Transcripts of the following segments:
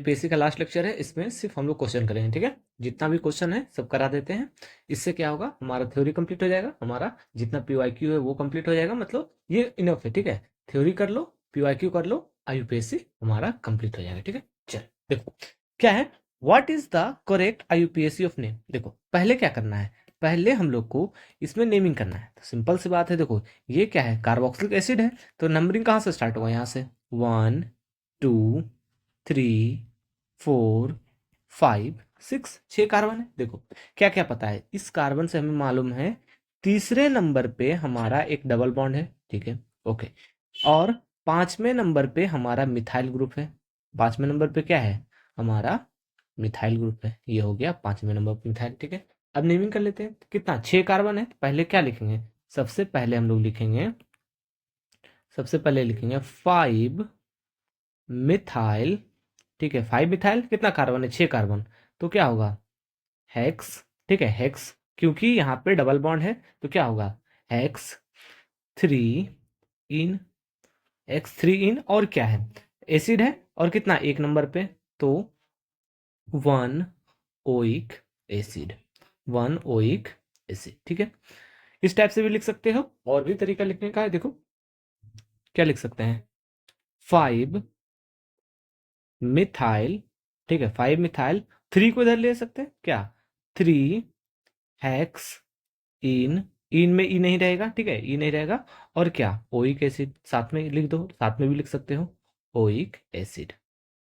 आईयूपीएससी का last lecture है, इसमें सिर्फ हम लोग क्वेश्चन करेंगे, ठीक है। जितना भी क्वेश्चन है सब करा देते हैं। इससे क्या होगा, हमारा थ्योरी कंप्लीट हो जाएगा, हमारा जितना पीवाईक्यू है वो कंप्लीट हो जाएगा, मतलब ये इनफ है, ठीक है। थ्योरी कर लो, पीवाईक्यू कर लो, आईयूपीएससी हमारा कंप्लीट हो जाएगा, ठीक है। चल देखो क्या है, what is the correct आईयूपीएससी of name. देखो पहले क्या करना है, पहले हम लोग को इसमें नेमिंग करना है। तो सिंपल सी बात है, देखो ये क्या है, कार्बोक्सिलिक एसिड है, तो नंबरिंग कहाँ से स्टार्ट होगा, यहाँ से 1 2 3 4 5 6, 6 कार्बन है। देखो क्या क्या पता है, इस कार्बन से हमें मालूम है तीसरे नंबर पे हमारा एक डबल बॉन्ड है, ठीक है, ओके। और पांचवें नंबर पे हमारा मिथाइल ग्रुप है। पांचवें नंबर पे क्या है, हमारा मिथाइल ग्रुप है, ये हो गया पांचवें नंबर पे मिथाइल, ठीक है। अब नेमिंग कर लेते हैं, कितना 6 कार्बन है। पहले क्या लिखेंगे, सबसे पहले हम लोग लिखेंगे, सबसे पहले लिखेंगे 5 मिथाइल, ठीक है। 5 मिथाइल कितना कार्बन है, 6 कार्बन, तो क्या होगा हेक्स, ठीक है, हेक्स, क्योंकि यहाँ पे डबल बॉन्ड है तो क्या होगा हेक्स 3 इन, एक्स 3 इन, और क्या है एसिड है, और कितना एक नंबर पे, तो 1 ओइक एसिड, 1 ओइक एसिड, ठीक है। इस टाइप से भी लिख सकते हो, और भी तरीका लिखने का है, देखो क्या लिख सकते हैं 5 मिथाइल, ठीक है, 5 मिथाइल, 3 को इधर ले सकते हैं क्या, 3 हेक्स इन में ई नहीं रहेगा, ठीक है, ई नहीं रहेगा, और क्या ओइक एसिड साथ में लिख दो, साथ में भी लिख सकते हो ओइक एसिड,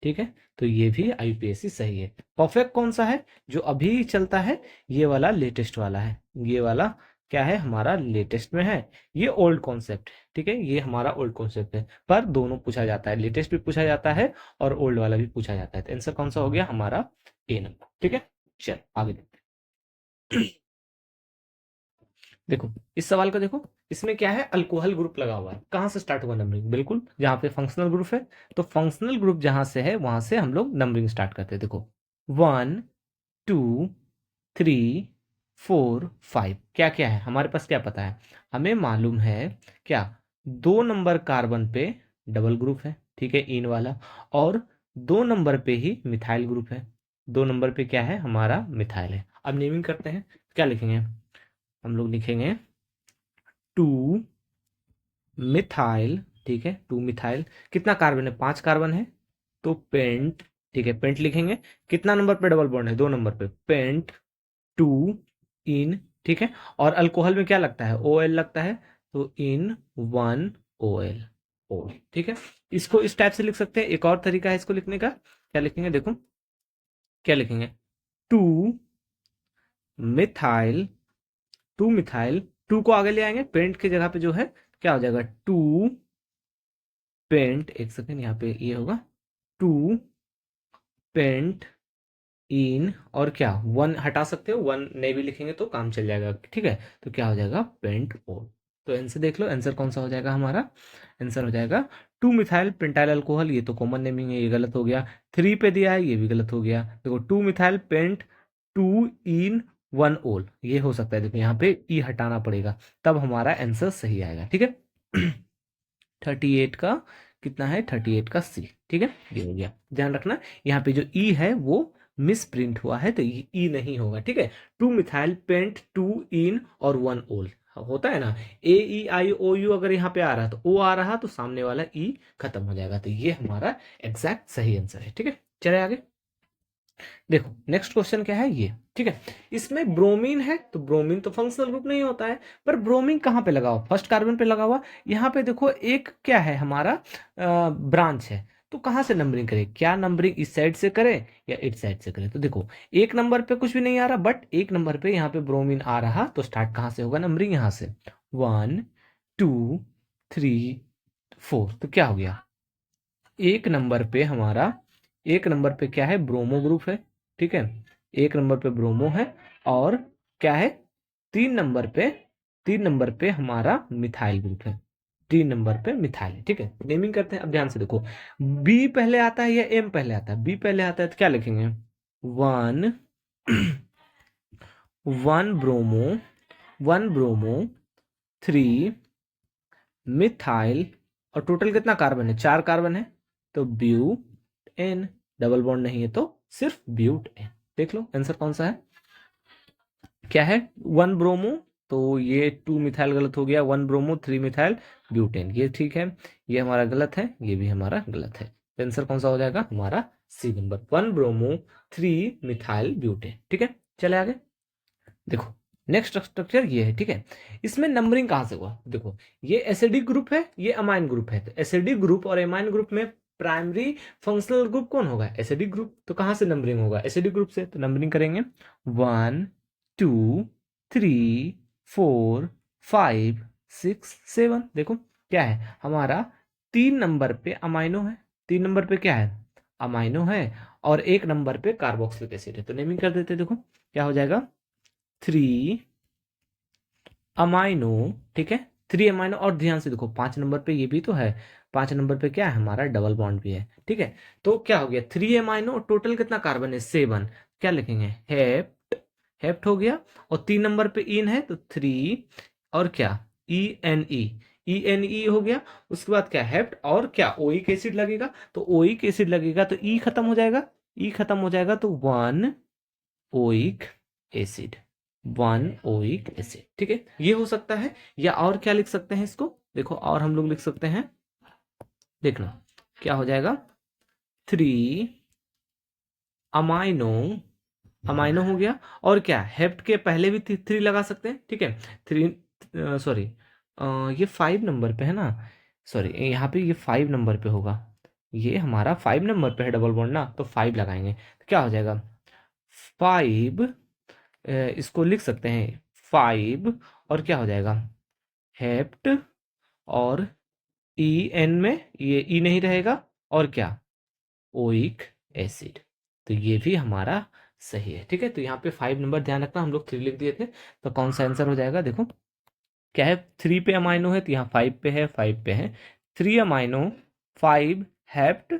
ठीक है। तो ये भी आईयूपीएससी सही है। परफेक्ट कौन सा है जो अभी चलता है, ये वाला लेटेस्ट वाला है, ये वाला क्या है हमारा लेटेस्ट में है, ये ओल्ड कॉन्सेप्ट है, ठीक है, ये हमारा ओल्ड कॉन्सेप्ट है, पर दोनों पूछा जाता है, लेटेस्ट भी पूछा जाता है और ओल्ड वाला भी पूछा जाता है। तो आंसर कौन सा हो गया हमारा ए नंबर, ठीक है। चल आगे देखते हैं। देखो इस सवाल को देखो, इसमें क्या है अल्कोहल ग्रुप लगा हुआ है, कहाँ से स्टार्ट हुआ नंबरिंग, बिल्कुल जहाँ पे फंक्शनल ग्रुप है, तो फंक्शनल ग्रुप जहाँ से है वहां से हम लोग नंबरिंग स्टार्ट करते हैं। देखो 1 2 3 4 5, क्या क्या है हमारे पास, क्या पता है, हमें मालूम है क्या, 2 नंबर कार्बन पे डबल ग्रुप है, ठीक है, इन वाला, और 2 नंबर पे ही मिथाइल ग्रुप है, 2 नंबर पे क्या है हमारा मिथाइल है। अब नेमिंग करते हैं, क्या लिखेंगे, हम लोग लिखेंगे 2 मिथाइल, ठीक है, 2 मिथाइल, कितना कार्बन है, 5 कार्बन है, तो पेंट, ठीक है, पेंट लिखेंगे, कितना नंबर पे डबल बॉन्ड है, 2 नंबर पे, पेंट 2 इन, ठीक है। और अल्कोहल में क्या लगता है, ओ एल लगता है, तो इन 1 ओ एल, ओ, ठीक है। इसको इस टाइप से लिख सकते हैं। एक और तरीका है इसको लिखने का, क्या लिखेंगे, देखो क्या लिखेंगे 2 मिथाइल, 2 मिथाइल, 2 को आगे ले आएंगे, पेंट की जगह पे जो है क्या हो जाएगा 2 पेंट, एक सेकेंड यहाँ पे ये होगा 2 पेंट इन, और क्या 1 हटा सकते हो, 1 नहीं भी लिखेंगे तो काम चल जाएगा, ठीक है। तो क्या हो जाएगा पेंट ओल। तो आंसर देख लो, आंसर कौन सा हो जाएगा हमारा, आंसर हो जाएगा 2 मिथाइल पेंटाइल अल्कोहल, ये तो कॉमन नेमिंग है, ये गलत हो गया। 3 पे दिया है, ये भी गलत हो गया। देखो 2 मिथाइल पेंट 2 इन 1 ओल, ये हो सकता है, देखो यहाँ पे ई हटाना पड़ेगा, तब हमारा आंसर सही आएगा, ठीक है। 38 का कितना है, 38 का सी, ठीक है, ये हो गया। ध्यान रखना यहाँ पे जो ई है वो मिस प्रिंट हुआ है, तो ये ई नहीं होगा, ठीक है। 2 मिथाइल पेंट 2 इन और 1 ओल, होता है ना, ए ई आई ओ यू, अगर यहाँ पे आ रहा तो ओ आ रहा तो सामने वाला ई खत्म हो जाएगा, तो ये हमारा एग्जैक्ट सही आंसर है, ठीक है। चले आगे देखो, नेक्स्ट क्वेश्चन क्या है ये, ठीक है। इसमें ब्रोमीन है, तो ब्रोमीन तो फंक्शनल ग्रुप नहीं होता है, पर ब्रोमीन कहाँ पे लगा हुआ, फर्स्ट कार्बन पे लगा हुआ। यहाँ पे देखो एक क्या है हमारा ब्रांच है, तो कहाँ से नंबरिंग करें, क्या नंबरिंग इस साइड से करें या इस साइड से करें। तो देखो एक नंबर पे कुछ भी नहीं आ रहा, बट एक नंबर पे यहाँ पे ब्रोमीन आ रहा, तो स्टार्ट कहाँ से होगा नंबरिंग, यहाँ से 1 2 3 4, तो क्या हो गया एक नंबर पे हमारा, एक नंबर पे क्या है ब्रोमो ग्रुप है, ठीक है, एक नंबर पे ब्रोमो है, और क्या है 3 नंबर पे, 3 नंबर पे हमारा मिथाइल ग्रुप है, 3 नंबर पे मिथाइल है, ठीक है। नेमिंग करते हैं, अब ध्यान से देखो, बी पहले आता है या एम पहले आता है, बी पहले आता है तो क्या लिखेंगे 1 1 ब्रोमो, 1 ब्रोमो 3 मिथाइल, और टोटल कितना कार्बन है, 4 कार्बन है, तो ब्यू एन, डबल बॉन्ड नहीं है तो सिर्फ ब्यूटेन। देख लो आंसर कौन सा है, क्या है, 1 ब्रोमो, तो ये 2 मिथाइल गलत हो गया, 1 ब्रोमो 3 मिथाइल ब्यूटेन, ये ठीक है, ये हमारा गलत है, ये भी हमारा गलत है। तो आंसर कौन सा हो जाएगा हमारा C number, 1 bromo 3 methyl butane. ठीक है, चले आगे। देखो नेक्स्ट स्ट्रक्चर ये है, ठीक है, इसमें नंबरिंग कहाँ से हुआ, देखो ये एसिडिक ग्रुप है, ये अमाइन ग्रुप है, तो एसिडिक ग्रुप और अमाइन ग्रुप में प्राइमरी फंक्शनल ग्रुप कौन होगा, एसिडिक ग्रुप, तो कहाँ से नंबरिंग होगा, एसिडिक ग्रुप से, तो नंबरिंग करेंगे 1 2 3 4 5 6 7। देखो क्या है हमारा 3 नंबर पे अमाइनो है, 3 नंबर पे क्या है अमाइनो है, और 1 नंबर पे कार्बोक्सिलिक एसिड है, तो नेमिंग कर देते, देखो क्या हो जाएगा 3 अमाइनो, ठीक है, 3 अमाइनो, और ध्यान से देखो 5 नंबर पे ये भी तो है, 5 नंबर पे क्या है हमारा डबल बॉन्ड भी है, ठीक है, तो क्या हो गया 3 अमाइनो, टोटल कितना कार्बन है 7, क्या लिखेंगे हेप्ट, हेप्ट हो गया, और 3 नंबर पे इन है तो 3, और क्या ई एन ई हो गया, उसके बाद क्या हेप्ट, और क्या ओइक एसिड लगेगा, तो ओइक एसिड लगेगा तो ई खत्म हो जाएगा, ई खत्म हो जाएगा तो 1 ओइक एसिड, 1 ओइक एसिड, ठीक है, ये हो सकता है, या और क्या लिख सकते हैं इसको, देखो और हम लोग लिख सकते हैं, देखना क्या हो जाएगा 3 अमाइनो, अमाइनो हो गया, और क्या हेप्ट के पहले भी 3 लगा सकते हैं, ठीक है, 3 सॉरी, ये 5 नंबर पे है ना, सॉरी यहाँ पे ये 5 नंबर पे होगा, ये हमारा 5 नंबर पे है डबल बॉन्ड ना, तो 5 लगाएंगे, तो क्या हो जाएगा 5, इसको लिख सकते हैं 5, और क्या हो जाएगा हेप्ट, और ई एन में ये ई नहीं रहेगा, और क्या ओइक एसिड, तो ये भी हमारा सही है, ठीक है, तो यहाँ पे 5 नंबर ध्यान रखना, हम लोग 3 लिख दिए थे, तो कौन सा आंसर हो जाएगा, देखो क्या है 3 पे अमाइनो है, तो यहाँ 5 पे है, 5 पे है, 3 अमाइनो 5 हेप्ट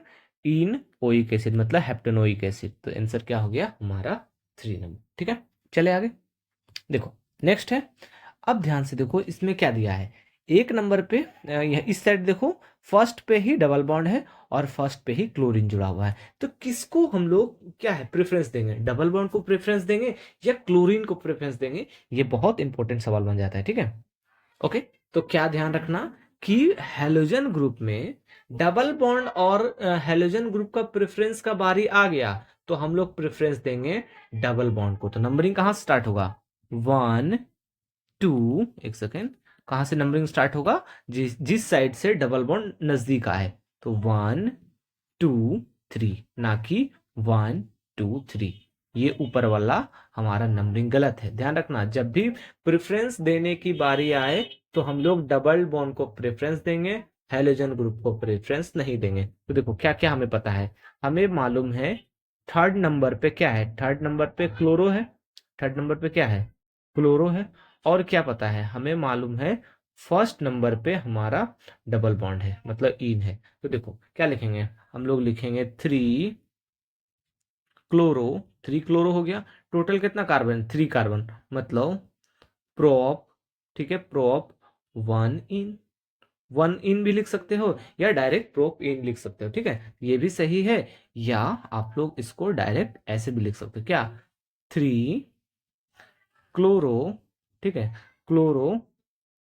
इन ओइक एसिड, मतलब हेप्टेनोइक एसिड, तो आंसर क्या हो गया हमारा 3 नंबर, ठीक है, चले आगे। देखो नेक्स्ट है, अब ध्यान से देखो इसमें क्या दिया है, 1 नंबर पे यह इस साइड देखो, फर्स्ट पे ही डबल बॉन्ड है, और फर्स्ट पे ही क्लोरीन जुड़ा हुआ है, तो किसको हम लोग क्या है प्रेफरेंस देंगे, डबल बॉन्ड को प्रेफरेंस देंगे या क्लोरीन को प्रेफरेंस देंगे, ये बहुत इंपॉर्टेंट सवाल बन जाता है, ठीक है, ओके, तो क्या ध्यान रखना कि हेलोजन ग्रुप में डबल बॉन्ड और हेलोजन ग्रुप का प्रेफरेंस का बारी आ गया, तो हम लोग प्रेफरेंस देंगे डबल बॉन्ड को, तो नंबरिंग कहाँ से स्टार्ट होगा 1 2, एक सेकेंड, कहां से नंबरिंग स्टार्ट होगा, जिस साइड से डबल बॉन्ड नजदीक आए, तो 1 2 3, ना कि 1 2 3, ये ऊपर वाला हमारा नंबरिंग गलत है, ध्यान रखना जब भी प्रेफरेंस देने की बारी आए तो हम लोग डबल बॉन्ड को प्रेफरेंस देंगे, हेलोजन ग्रुप को प्रेफरेंस नहीं देंगे। तो देखो क्या क्या हमें पता है, हमें मालूम है 3rd नंबर पे क्या है, 3rd नंबर पे क्लोरो है, 3rd नंबर पे क्या है क्लोरो है, और क्या पता है हमें मालूम है 1st नंबर पे हमारा डबल बॉन्ड है, मतलब इन है, तो देखो क्या लिखेंगे, हम लोग लिखेंगे 3 क्लोरो, 3 क्लोरो हो गया, टोटल कितना कार्बन 3 कार्बन, मतलब प्रोप, ठीक है प्रोप 1 इन, 1 इन भी लिख सकते हो, या डायरेक्ट प्रोप इन लिख सकते हो, ठीक है, ये भी सही है, या आप लोग इसको डायरेक्ट ऐसे भी लिख सकते हो, क्या 3 क्लोरो, ठीक है, क्लोरो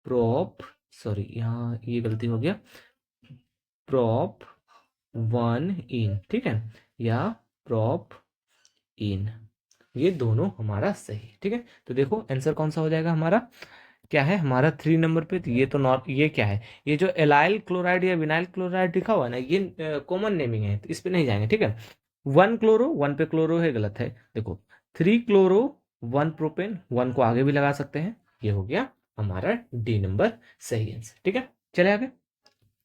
प्रोप, सॉरी यहाँ ये गलती हो गया, प्रोप 1 इन, ठीक है, या प्रोप इन, ये दोनों हमारा सही, ठीक है, तो देखो आंसर कौन सा हो जाएगा हमारा, क्या है हमारा 3 नंबर पे, तो ये तो नॉट, ये क्या है, ये जो एलाइल क्लोराइड या विनाइल क्लोराइड लिखा हुआ है ना, ये कॉमन नेमिंग है, तो इस पे नहीं जाएंगे, ठीक है, 1 क्लोरो, 1 पे क्लोरो है, गलत है, देखो 3 क्लोरो 1 प्रोपेन, 1 को आगे भी लगा सकते हैं, ये हो गया हमारा डी नंबर सही आंसर, ठीक है, चले आगे।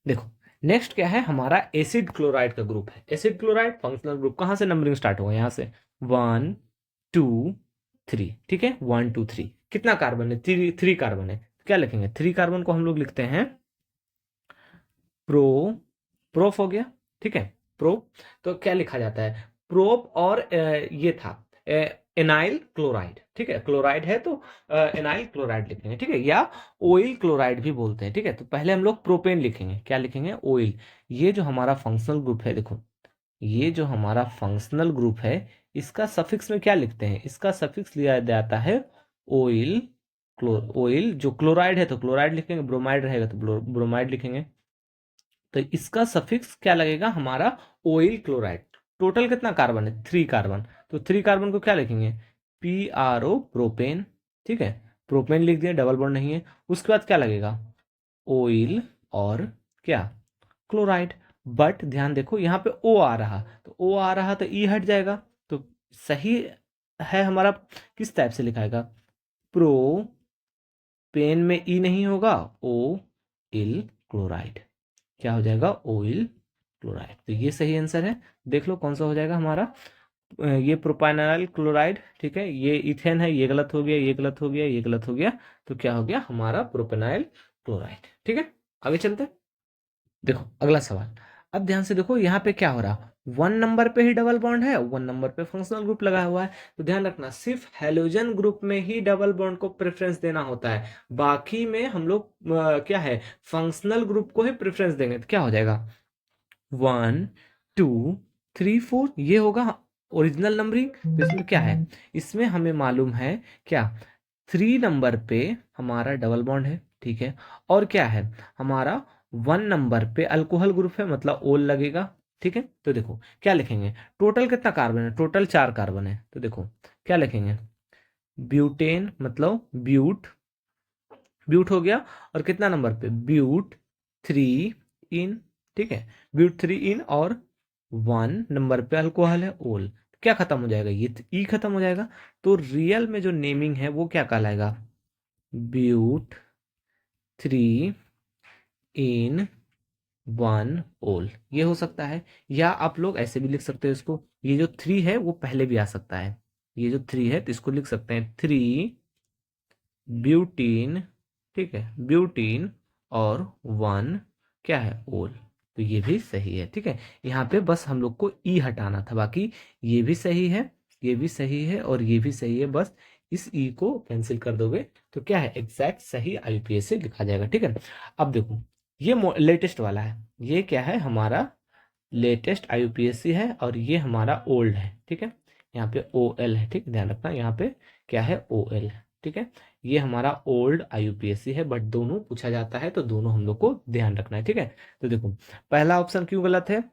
देखो नेक्स्ट क्या है हमारा एसिड क्लोराइड का ग्रुप है, एसिड क्लोराइड फंक्शनल ग्रुप, कहां से नंबरिंग स्टार्ट होगा, यहाँ से 1 2 3, ठीक है 1 2 3, कितना कार्बन है 3 कार्बन है, क्या लिखेंगे 3 कार्बन को हम लोग लिखते हैं प्रो, प्रोफ हो गया, ठीक है प्रो, तो क्या लिखा जाता है प्रोप, और ये था एनाइल क्लोराइड, ठीक है क्लोराइड है तो एनाइल क्लोराइड लिखेंगे, ठीक है, या ऑयल क्लोराइड भी बोलते हैं, ठीक है, तो पहले हम लोग प्रोपेन लिखेंगे, क्या लिखेंगे ऑयल, ये जो हमारा फंक्शनल ग्रुप है देखो ये जो हमारा फंक्शनल ग्रुप है इसका सफिक्स में क्या लिखते हैं, इसका सफिक्स लिया जाता है ओइल। ऑयल जो क्लोराइड है तो क्लोराइड लिखेंगे, ब्रोमाइड रहेगा तो ब्रोमाइड लिखेंगे। तो इसका सफिक्स क्या लगेगा हमारा ऑयल क्लोराइड। टोटल कितना कार्बन है, 3 कार्बन, तो 3 कार्बन को क्या लिखेंगे, PRO प्रोपेन। ठीक है, प्रोपेन लिख दिया, डबल बॉन्ड नहीं है। उसके बाद क्या लगेगा, ऑयल और क्या, क्लोराइड। बट ध्यान देखो यहाँ पे ओ आ रहा, तो ओ आ रहा तो ई हट जाएगा। तो सही है हमारा, किस टाइप से लिखाएगा, प्रो पेन में ई नहीं होगा, ओ इल क्लोराइड, क्या हो जाएगा, ऑयल क्लोराइड। तो ये सही आंसर है। देख लो कौन सा हो जाएगा हमारा, ये प्रोपाइनल क्लोराइड। ठीक है, ये इथेन है, ये गलत हो गया, ये गलत हो गया, ये गलत हो गया। तो क्या हो गया हमारा प्रोपेनाइल क्लोराइड। ठीक है, आगे चलते हैं। देखो अगला सवाल, अब ध्यान से देखो यहाँ पे क्या हो रहा, 1 नंबर पे ही डबल बॉन्ड है, 1 नंबर पे फंक्शनल ग्रुप लगा हुआ है। तो ध्यान रखना सिर्फ हेलोजन ग्रुप में ही डबल बॉन्ड को प्रेफरेंस देना होता है, बाकी में हम लोग क्या है, फंक्शनल ग्रुप को ही प्रेफरेंस देंगे। तो क्या हो जाएगा, 1 2 3 4, ये होगा ओरिजिनल नंबरिंग। तो इसमें क्या है, इसमें हमें मालूम है क्या, 3 नंबर पे हमारा डबल बॉन्ड है। ठीक है, और क्या है हमारा, 1 नंबर पे अल्कोहल ग्रुप है, मतलब ओल लगेगा। ठीक है, तो देखो क्या लिखेंगे, टोटल कितना कार्बन है, टोटल 4 कार्बन है। तो देखो क्या लिखेंगे, ब्यूटेन मतलब ब्यूट, ब्यूट हो गया। और कितना नंबर पे, ब्यूट 3 इन। ठीक है, ब्यूट 3 इन, और 1 नंबर पे अल्कोहल है, ओल। क्या खत्म हो जाएगा, ये ई खत्म हो जाएगा। तो रियल में जो नेमिंग है वो क्या कहलाएगा, ब्यूट 3 इन 1 ओल, ये हो सकता है। या आप लोग ऐसे भी लिख सकते हो इसको, ये जो 3 है वो पहले भी आ सकता है, ये जो 3 है तो इसको लिख सकते हैं 3 ब्यूटीन। ठीक है, ब्यूटीन और 1 क्या है, ओल। तो ये भी सही है। ठीक है, यहाँ पे बस हम लोग को ई हटाना था, बाकी ये भी सही है, ये भी सही है और ये भी सही है। बस इस ई को कैंसिल कर दोगे तो क्या है, एग्जैक्ट सही IUPAC से लिखा जाएगा। ठीक है, अब देखो ये लेटेस्ट वाला है, ये क्या है हमारा लेटेस्ट IUPAC है, और ये हमारा ओल्ड है। ठीक है, यहाँ पे OL है, ठीक, ध्यान रखना यहाँ पे क्या है, OL। ठीक है, ये हमारा ओल्ड IUPAC है, बट दोनों पूछा जाता है तो दोनों हम लोग को ध्यान रखना है। ठीक है, तो देखो पहला ऑप्शन क्यों गलत है,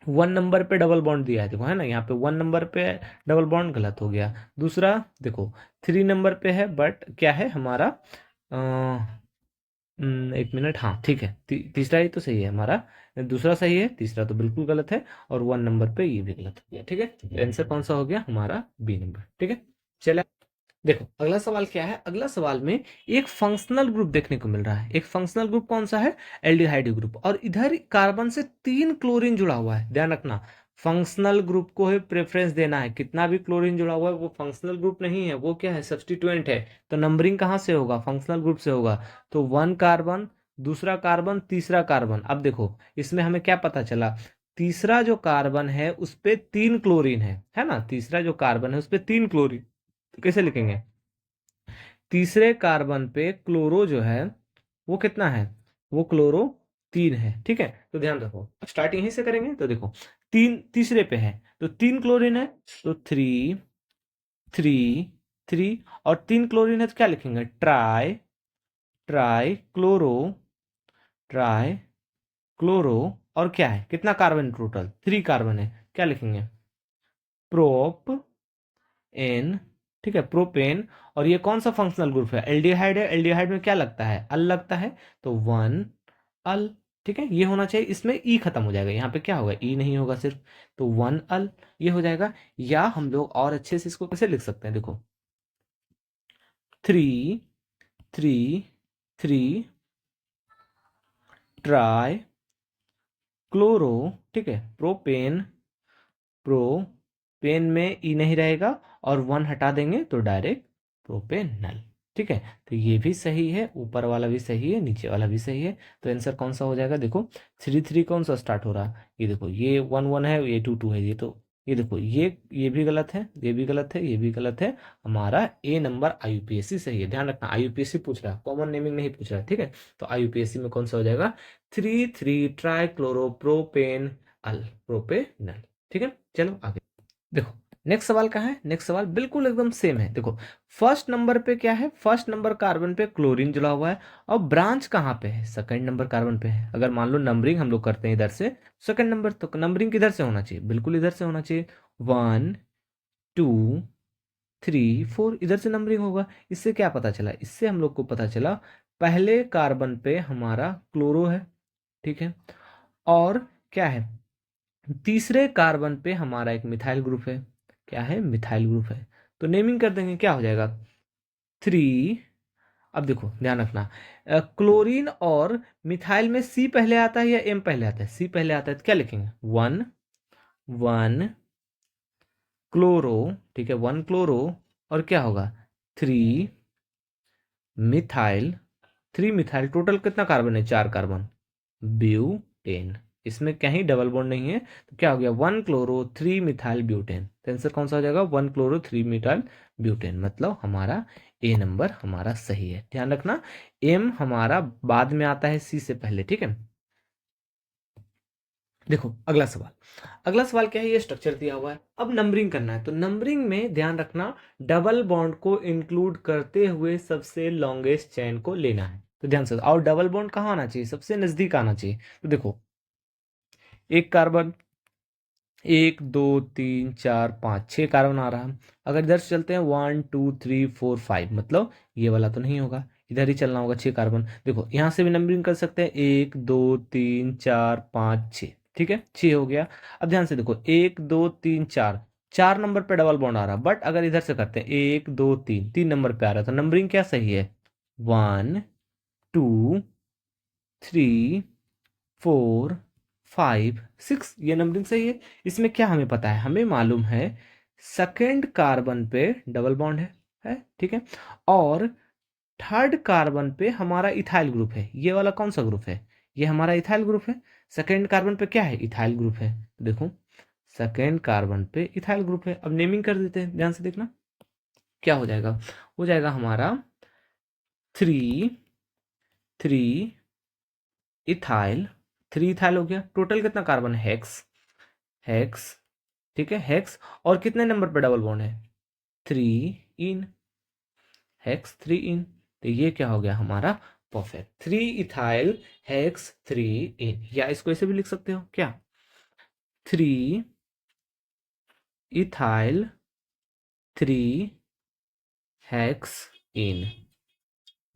1 नंबर पे डबल बॉन्ड दिया है, देखो है ना, यहाँ पे 1 नंबर पे डबल बॉन्ड गलत हो गया। दूसरा देखो 3 नंबर पे है, बट क्या है हमारा, 1 मिनट, हाँ ठीक है, तीसरा ही तो सही है हमारा, दूसरा सही है, तीसरा तो बिल्कुल गलत है, और 1 नंबर पे ये भी गलत हो गया। ठीक है, आंसर कौन सा हो गया हमारा, B नंबर। ठीक है, चले देखो अगला सवाल क्या है, अगला सवाल में एक फंक्शनल ग्रुप देखने को मिल रहा है। एक फंक्शनल ग्रुप कौन सा है, एल्डिहाइड ग्रुप, और इधर कार्बन से 3 क्लोरीन जुड़ा हुआ है। ध्यान रखना फंक्शनल ग्रुप को ही प्रेफरेंस देना है, कितना भी क्लोरीन जुड़ा हुआ है वो फंक्शनल ग्रुप नहीं है, वो क्या है, सब्स्टिट्यूएंट है। तो नंबरिंग कहाँ से होगा, फंक्शनल ग्रुप से होगा। तो 1 कार्बन, दूसरा कार्बन, तीसरा कार्बन। अब देखो इसमें हमें क्या पता चला, तीसरा जो कार्बन है उस पे 3 क्लोरीन है ना, तीसरा जो कार्बन है उस पे 3 क्लोरीन। तो कैसे लिखेंगे, तीसरे कार्बन पे क्लोरो जो है वो कितना है, वो क्लोरो 3 है। ठीक है, तो ध्यान रखो स्टार्टिंग यहीं से करेंगे। तो देखो तीसरे पे है तो 3 क्लोरीन है, तो 3 3 3, और 3 क्लोरीन है तो क्या लिखेंगे, try try chloro, try chloro. और क्या है, कितना कार्बन टोटल, 3 कार्बन है, क्या लिखेंगे, प्रोप एन। ठीक है, प्रोपेन। और ये कौन सा फंक्शनल ग्रुप है, एल्डिहाइड है, एल्डिहाइड में क्या लगता है, अल लगता है, तो 1 अल। ठीक है, ये होना चाहिए, इसमें ई खत्म हो जाएगा, यहाँ पे क्या होगा, ई नहीं होगा सिर्फ, तो 1 अल ये हो जाएगा। या हम लोग और अच्छे से इसको कैसे लिख सकते हैं, देखो 3 3 3 ट्राई क्लोरो। ठीक है, प्रोपेन, प्रोपेन में ई नहीं रहेगा, और 1 हटा देंगे तो डायरेक्ट प्रोपेनल। ठीक है, तो ये भी सही है, ऊपर वाला भी सही है, नीचे वाला भी सही है। तो आंसर कौन सा हो जाएगा, देखो 3 3 कौन सा स्टार्ट हो रहा, ये देखो ये 1 1 है, ये 2 2 है, ये तो ये देखो ये भी गलत है, ये भी गलत है, ये भी गलत है। हमारा A नंबर IUPAC सही है। ध्यान रखना IUPAC पूछ रहा है, कॉमन नेमिंग नहीं पूछ रहा है। ठीक है, तो IUPAC में कौन सा हो जाएगा, 3 3 ट्राई क्लोरोप्रोपेन अल, प्रोपेनल। ठीक है, चलो आगे देखो। नेक्स्ट सवाल कहाँ है? नेक्स्ट सवाल बिल्कुल एकदम सेम है। देखो फर्स्ट नंबर पे क्या है? फर्स्ट नंबर कार्बन पे क्लोरीन जुड़ा हुआ है, और ब्रांच कहाँ पे है? सेकंड नंबर कार्बन पे है। अगर मान लो नंबरिंग हम लोग करते हैं इधर से, सेकंड नंबर, तो नंबरिंग किधर से होना चाहिए? बिल्कुल इधर से होना चाहिए। 1 2 3 4 इधर से नंबरिंग होगा। इससे क्या पता चला? इससे हम लोग को पता चला पहले कार्बन पे हमारा क्लोरो है, ठीक है, और क्या है, तीसरे कार्बन पे हमारा एक मिथाइल ग्रुप है। क्या है? मिथाइल ग्रुप है। तो नेमिंग कर देंगे, क्या हो जाएगा? 3। अब देखो ध्यान रखना, क्लोरीन और मिथाइल में सी पहले आता है या एम पहले आता है? सी पहले आता है, तो क्या लिखेंगे? 1 1 क्लोरो, ठीक है, 1 क्लोरो, और क्या होगा? 3 मिथाइल, 3 मिथाइल, टोटल कितना कार्बन है? 4 कार्बन, ब्यूटेन। इसमें कहीं डबल बॉन्ड नहीं है, तो क्या हो गया? 1 क्लोरो 3 मिथाइल ब्यूटेन। तो आंसर कौन सा हो जाएगा? 1 क्लोरो 3 मिथाइल ब्यूटेन। मतलब हमारा ए नंबर हमारा सही है। ध्यान रखना, एम हमारा बाद में आता है सी से पहले, ठीक है। देखो अगला सवाल, अगला सवाल क्या है? ये स्ट्रक्चर दिया हुआ है, अब नंबरिंग करना है। तो नंबरिंग में ध्यान रखना, डबल बॉन्ड को इंक्लूड करते हुए सबसे लॉन्गेस्ट चेन को लेना है। तो ध्यान से, और डबल बॉन्ड कहाँ आना चाहिए? सबसे नजदीक आना चाहिए। तो देखो एक कार्बन, 1 2 3 4 5 6 कार्बन आ रहा है। अगर इधर से चलते हैं 1 2 3 4 5, मतलब ये वाला तो नहीं होगा, इधर ही चलना होगा। 6 कार्बन, देखो यहाँ से भी नंबरिंग कर सकते हैं, 1 2 3 4 5 6, ठीक है, 6 हो गया। अब ध्यान से देखो, 1 2 3 4, 4 नंबर पे डबल बॉन्ड आ रहा है, बट अगर इधर से करते हैं 1 2 3, 3 नंबर पे आ रहा है, तो नंबरिंग क्या सही है? 1 2 3 4 5 6, ये नंबरिंग सही है। इसमें क्या हमें पता है? हमें मालूम है सेकंड कार्बन पे डबल बॉन्ड है, ठीक है, और थर्ड कार्बन पे हमारा इथाइल ग्रुप है। ये वाला कौन सा ग्रुप है? ये हमारा इथाइल ग्रुप है। सेकंड कार्बन पे क्या है? इथाइल ग्रुप है। तो देखो सेकंड कार्बन पे इथाइल ग्रुप है। अब नेमिंग कर देते हैं, ध्यान से देखना क्या हो जाएगा। हो जाएगा हमारा 3 3 इथाइल, 3 इथाइल हो गया। टोटल कितना कार्बन है? हेक्स, हेक्स, ठीक है, हेक्स। और कितने नंबर पे डबल बॉन्ड है? 3 इन, हेक्स 3 इन। तो ये क्या हो गया हमारा? परफेक्ट, 3 इथाइल हेक्स 3 इन। या इसको ऐसे भी लिख सकते हो, क्या? 3 इथाइल 3 हेक्स इन।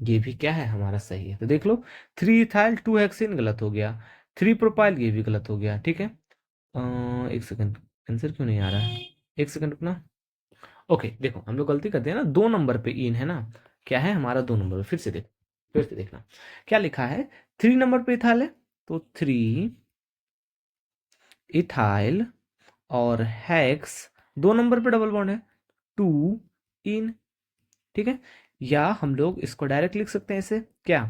ये भी क्या है? हमारा सही है। तो देख लो, 3 इथाइल 2 हेक्सिन गलत हो गया, 3 प्रोपाइल ये भी गलत हो गया, ठीक है। एक सेकंड, आंसर क्यों नहीं आ रहा है? एक सेकंड रुकना। ओके देखो, हम लोग गलती करते हैं ना, 2 नंबर पे इन है ना। क्या है हमारा? 2 नंबर पे, फिर से देख, फिर से देखना क्या लिखा है। 3 नंबर पे इथाइल है, तो 3 इथाइल, और हेक्स 2 नंबर पे डबल बॉन्ड है, 2 इन, ठीक है। या हम लोग इसको डायरेक्ट लिख सकते हैं ऐसे, क्या?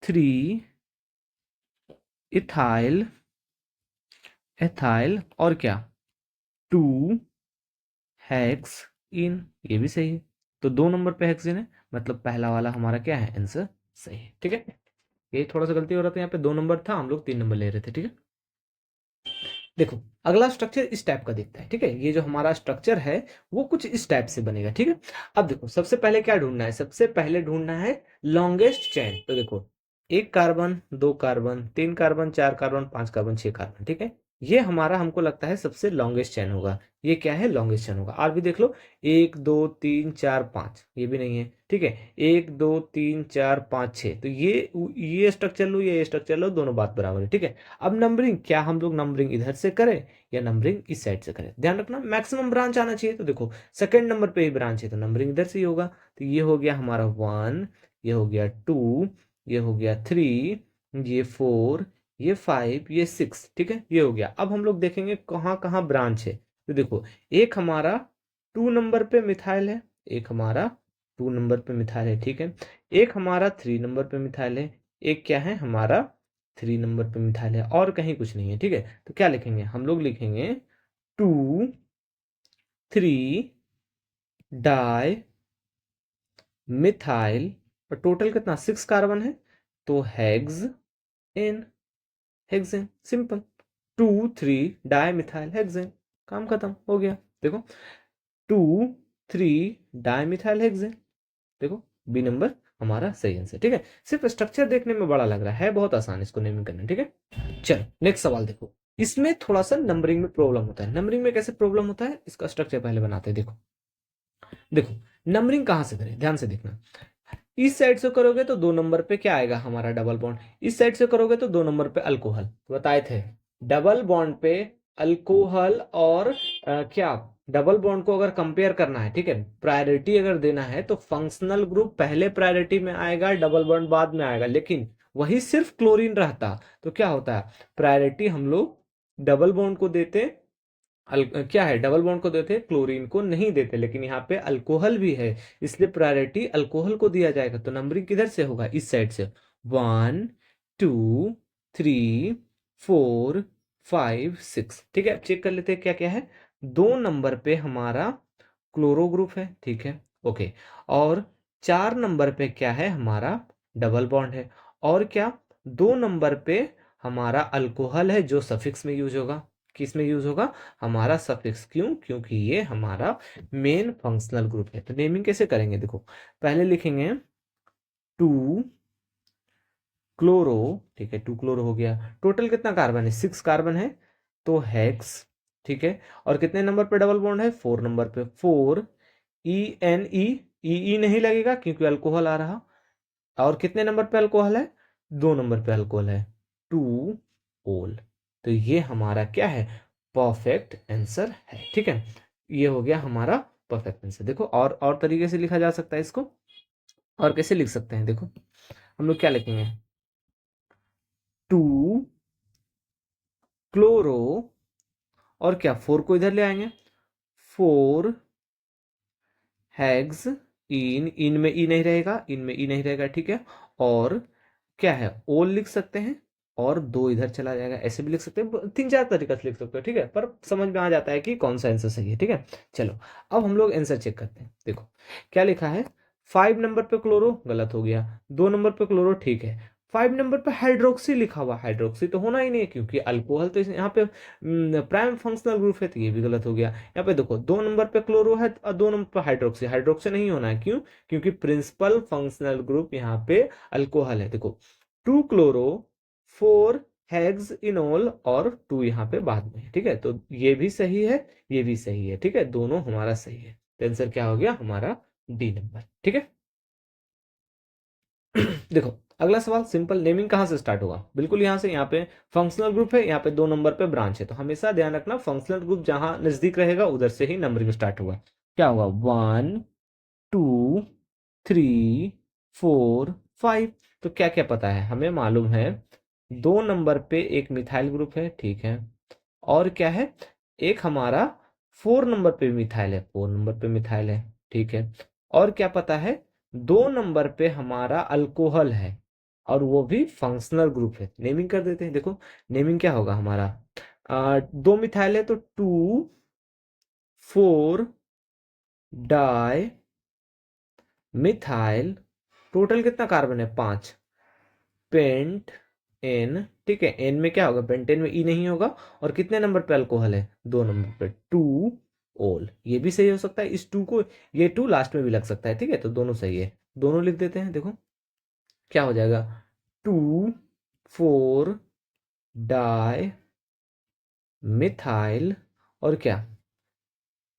3 इथाइल, एथाइल, और क्या? 2 हेक्स इन। ये भी सही है। तो 2 नंबर पे हेक्सिन है, मतलब पहला वाला हमारा क्या है? आंसर सही है, ठीक है। ये थोड़ा सा गलती हो रहा था, यहाँ पे 2 नंबर था, हम लोग 3 नंबर ले रहे थे, ठीक है। देखो अगला स्ट्रक्चर इस टाइप का दिखता है, ठीक है। ये जो हमारा स्ट्रक्चर है वो कुछ इस टाइप से बनेगा, ठीक है। अब देखो सबसे पहले क्या ढूंढना है? सबसे पहले ढूंढना है लॉन्गेस्ट चेन। तो देखो 1 carbon, 2 carbon, 3 carbon, 4 carbon, 5 carbon, 6 carbon, ठीक है। ये हमारा हमको लगता है सबसे लॉन्गेस्ट चेन होगा। ये क्या है? लॉन्गेस्ट चेन होगा। और भी देख लो, 1 2 3 4 5, ये भी नहीं है, ठीक है। 1 2 3 4 5 6, तो ये स्ट्रक्चर लो, ये स्ट्रक्चर लो, दोनों बात बराबर है, ठीक है। अब नंबरिंग, क्या हम लोग नंबरिंग इधर से करें या नंबरिंग इस साइड से करें? ध्यान रखना मैक्सिमम ब्रांच आना चाहिए। तो देखो सेकंड नंबर पे ही ब्रांच है, तो नंबरिंग इधर से ही होगा। तो ये हो गया हमारा 1, ये हो गया 2, ये हो गया 3, ये 4, ये 5, ये 6, ठीक है, ये हो गया। अब हम लोग देखेंगे कहाँ कहाँ ब्रांच है। तो देखो एक हमारा 2 नंबर पे मिथाइल है, एक हमारा 2 नंबर पे मिथाइल है, ठीक है। एक हमारा 3 नंबर पे मिथाइल है, एक क्या है हमारा 3 नंबर पे मिथाइल है, और कहीं कुछ नहीं है, ठीक है। तो क्या लिखेंगे हम लोग? लिखेंगे 2 3 डाई मिथाइल, और टोटल कितना? 6 कार्बन है, तो हेक्स इन, हेक्सेन, सिंपल। 2,3 डायमिथाइल हेक्सेन, काम खत्म हो गया। देखो 2,3 डायमिथाइल हेक्सेन, देखो बी नंबर हमारा सही आंसर। ठीक है, सिर्फ स्ट्रक्चर देखने में बड़ा लग रहा है, बहुत आसान इसको नेमिंग करना। ठीक है, चलो नेक्स्ट सवाल देखो। इसमें थोड़ा सा नंबरिंग में प्रॉब्लम होता है। नंबरिंग में कैसे प्रॉब्लम होता है, इसका स्ट्रक्चर पहले बनाते हैं। देखो देखो नंबरिंग कहां से करें, ध्यान से देखना। इस साइड से करोगे तो 2 नंबर पे क्या आएगा हमारा डबल बॉन्ड, इस साइड से करोगे तो 2 नंबर पे अल्कोहल। तो बताए थे डबल बॉन्ड पे अल्कोहल और क्या, डबल बॉन्ड को अगर कंपेयर करना है, ठीक है, प्रायोरिटी अगर देना है तो फंक्शनल ग्रुप पहले प्रायोरिटी में आएगा, डबल बॉन्ड बाद में आएगा। लेकिन वही सिर्फ क्लोरीन रहता तो क्या होता है, प्रायोरिटी हम लोग डबल बॉन्ड को देते, क्या है, डबल बॉन्ड को देते, क्लोरीन को नहीं देते। लेकिन यहाँ पे अल्कोहल भी है, इसलिए प्रायोरिटी अल्कोहल को दिया जाएगा। तो नंबरिंग किधर से होगा, इस साइड से। 1, 2, 3, 4, 5, 6। ठीक है, अब चेक कर लेते हैं क्या क्या है। 2 नंबर पे हमारा क्लोरो ग्रुप है, ठीक है, ओके। और 4 नंबर पे क्या है हमारा डबल बॉन्ड है। और क्या, 2 नंबर पे हमारा अल्कोहल है जो सफिक्स में यूज होगा। किस में यूज होगा, हमारा सफिक्स। क्यों, क्योंकि ये हमारा मेन फंक्शनल ग्रुप है। तो नेमिंग कैसे करेंगे, देखो पहले लिखेंगे 2 क्लोरो, ठीक है, 2 क्लोरो हो गया। टोटल कितना कार्बन है, 6 कार्बन है, तो हेक्स। ठीक है, और कितने नंबर पे डबल बॉन्ड है, 4 नंबर पे। 4 ई नहीं लगेगा क्योंकि अल्कोहल आ रहा। और कितने नंबर पे अल्कोहल है, 2 नंबर पे अल्कोहल है, 2 ओल। तो ये हमारा क्या है, परफेक्ट आंसर है। ठीक है, ये हो गया हमारा परफेक्ट आंसर। देखो और तरीके से लिखा जा सकता है इसको। और कैसे लिख सकते हैं, देखो हम लोग क्या लिखेंगे, 2 क्लोरो, और क्या, 4 को इधर ले आएंगे, 4 हेक्स इन में ई नहीं रहेगा, इन में ई नहीं रहेगा, ठीक है। और क्या है, ओल लिख सकते हैं, और 2 इधर चला जाएगा, ऐसे भी लिख सकते हैं। 3-4 तरीका से लिख सकते हो, ठीक है, पर समझ में आ जाता है कि कौन सा आंसर सही है। ठीक है, चलो अब हम लोग आंसर चेक करते हैं। देखो क्या लिखा है, 5 नंबर पे क्लोरो गलत हो गया, 2 नंबर पे क्लोरो ठीक है, 5 नंबर पे हाइड्रोक्सी लिखा हुआ, हाइड्रोक्सी तो होना ही नहीं है क्योंकि अल्कोहल तो यहाँ पे प्राइम फंक्शनल ग्रुप है, तो ये भी गलत हो गया। यहाँ पे देखो 2 नंबर पे क्लोरो है और 2 नंबर पे हाइड्रोक्सी, हाइड्रोक्सी नहीं होना है। क्यों, क्योंकि प्रिंसिपल फंक्शनल ग्रुप यहाँ पे अल्कोहल है। देखो 2 क्लोरो, 4 हेक्स इनोल, और 2 यहाँ पे बाद में है। ठीक है, तो ये भी सही है, ये भी सही है। ठीक है, दोनों हमारा सही है। तो आंसर क्या हो गया हमारा, डी नंबर। ठीक है देखो अगला सवाल सिंपल, नेमिंग कहां से स्टार्ट होगा, बिल्कुल यहां से। यहाँ पे फंक्शनल ग्रुप है, यहाँ पे 2 नंबर पे ब्रांच है, तो हमेशा ध्यान रखना फंक्शनल ग्रुप जहां नजदीक रहेगा उधर से ही नंबरिंग स्टार्ट होगा। क्या होगा, 1, 2, 3, 4, 5। तो क्या क्या पता है, हमें मालूम है 2 नंबर पे एक मिथाइल ग्रुप है, ठीक है। और क्या है, एक हमारा 4 नंबर पे मिथाइल है, 4 नंबर पे मिथाइल है, ठीक है। और क्या पता है, 2 नंबर पे हमारा अल्कोहल है, और वो भी फंक्शनल ग्रुप है। नेमिंग कर देते हैं। देखो नेमिंग क्या होगा हमारा, 2 मिथाइल है तो 2,4 डाई मिथाइल। टोटल कितना कार्बन है, 5। पेंट एन, ठीक है, एन में क्या होगा, पेंटेन में ई नहीं होगा। और कितने नंबर पे अल्कोहल है, 2 नंबर पे, 2 ओल। ये भी सही हो सकता है, इस 2 को, ये 2 लास्ट में भी लग सकता है। ठीक है, तो दोनों सही है, दोनों लिख देते हैं। देखो क्या हो जाएगा, 2,4 डाई मिथाइल, और क्या,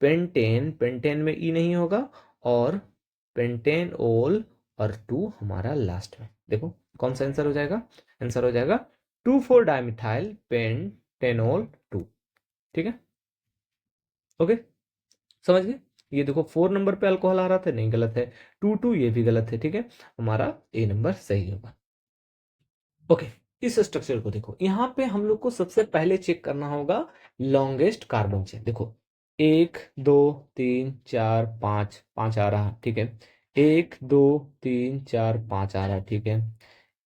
पेंटेन, पेंटेन में ई नहीं होगा, और पेंटेन ओल, और 2 हमारा लास्ट में। देखो कौन सा आंसर हो जाएगा, आंसर हो जाएगा 2,4 डाइमिथाइल पेंटेनोल 2। ठीक है, ओके, समझ गए। ये देखो 4 नंबर पे अल्कोहल आ रहा था, नहीं गलत है। 2 ये भी गलत है। ठीक है, हमारा ए नंबर सही होगा। ओके, इस स्ट्रक्चर को देखो, यहाँ पे हम लोग को सबसे पहले चेक करना होगा लॉन्गेस्ट कार्बन चेन। देखो 1, 2, 3, 4, 5, 5 आ रहा, ठीक है। 1, 2, 3, 4, 5 आ रहा, ठीक है।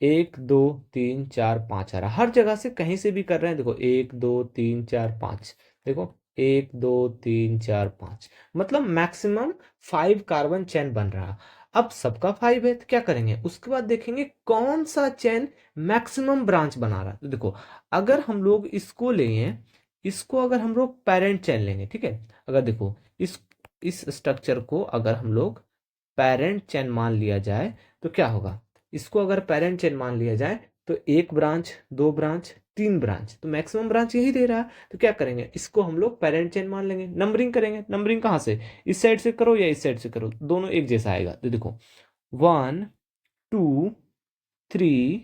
1, 2, 3, 4, 5 आ रहा, हर जगह से कहीं से भी कर रहे हैं। देखो 1, 2, 3, 4, 5, देखो 1, 2, 3, 4, 5, मतलब मैक्सिमम 5 कार्बन चेन बन रहा। अब सबका 5 है तो क्या करेंगे, उसके बाद देखेंगे कौन सा चेन मैक्सिमम ब्रांच बना रहा है। तो देखो अगर हम लोग इसको लेंगे, इसको अगर हम लोग पेरेंट चेन लेंगे, ठीक है, अगर देखो इस स्ट्रक्चर को अगर हम लोग पेरेंट चेन मान लिया जाए तो क्या होगा, इसको अगर पेरेंट चेन मान लिया जाए तो एक ब्रांच, दो ब्रांच, तीन ब्रांच, तो मैक्सिमम ब्रांच यही दे रहा है। तो क्या करेंगे, इसको हम लोग पेरेंट चेन मान लेंगे, नंबरिंग करेंगे। नंबरिंग कहाँ से, इस साइड से करो या इस साइड से करो, दोनों एक जैसा आएगा। तो देखो 1 2 3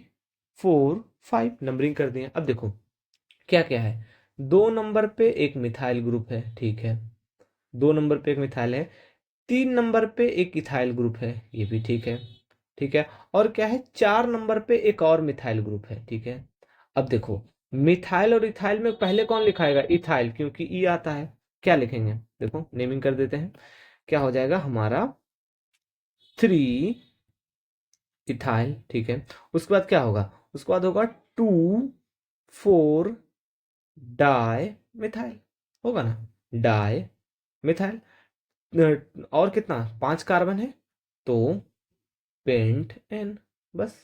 4 5 नंबरिंग कर दिए। अब देखो क्या क्या है, दो नंबर पे एक मिथाइल ग्रुप है, ठीक है, दो नंबर पे एक मिथाइल है, तीन नंबर पे एक इथाइल ग्रुप है, ये भी ठीक है, ठीक है, और क्या है, चार नंबर पे एक और मिथाइल ग्रुप है, ठीक है। अब देखो मिथाइल और इथाइल में पहले कौन लिखाएगा, इथाइल, क्योंकि ई आता है। क्या लिखेंगे, देखो नेमिंग कर देते हैं, क्या हो जाएगा हमारा 3 इथाइल, ठीक है। उसके बाद क्या होगा, उसके बाद होगा 2 4 डाई मिथाइल, होगा ना, डाई मिथाइल। और कितना, पांच कार्बन है तो पेंट एन, बस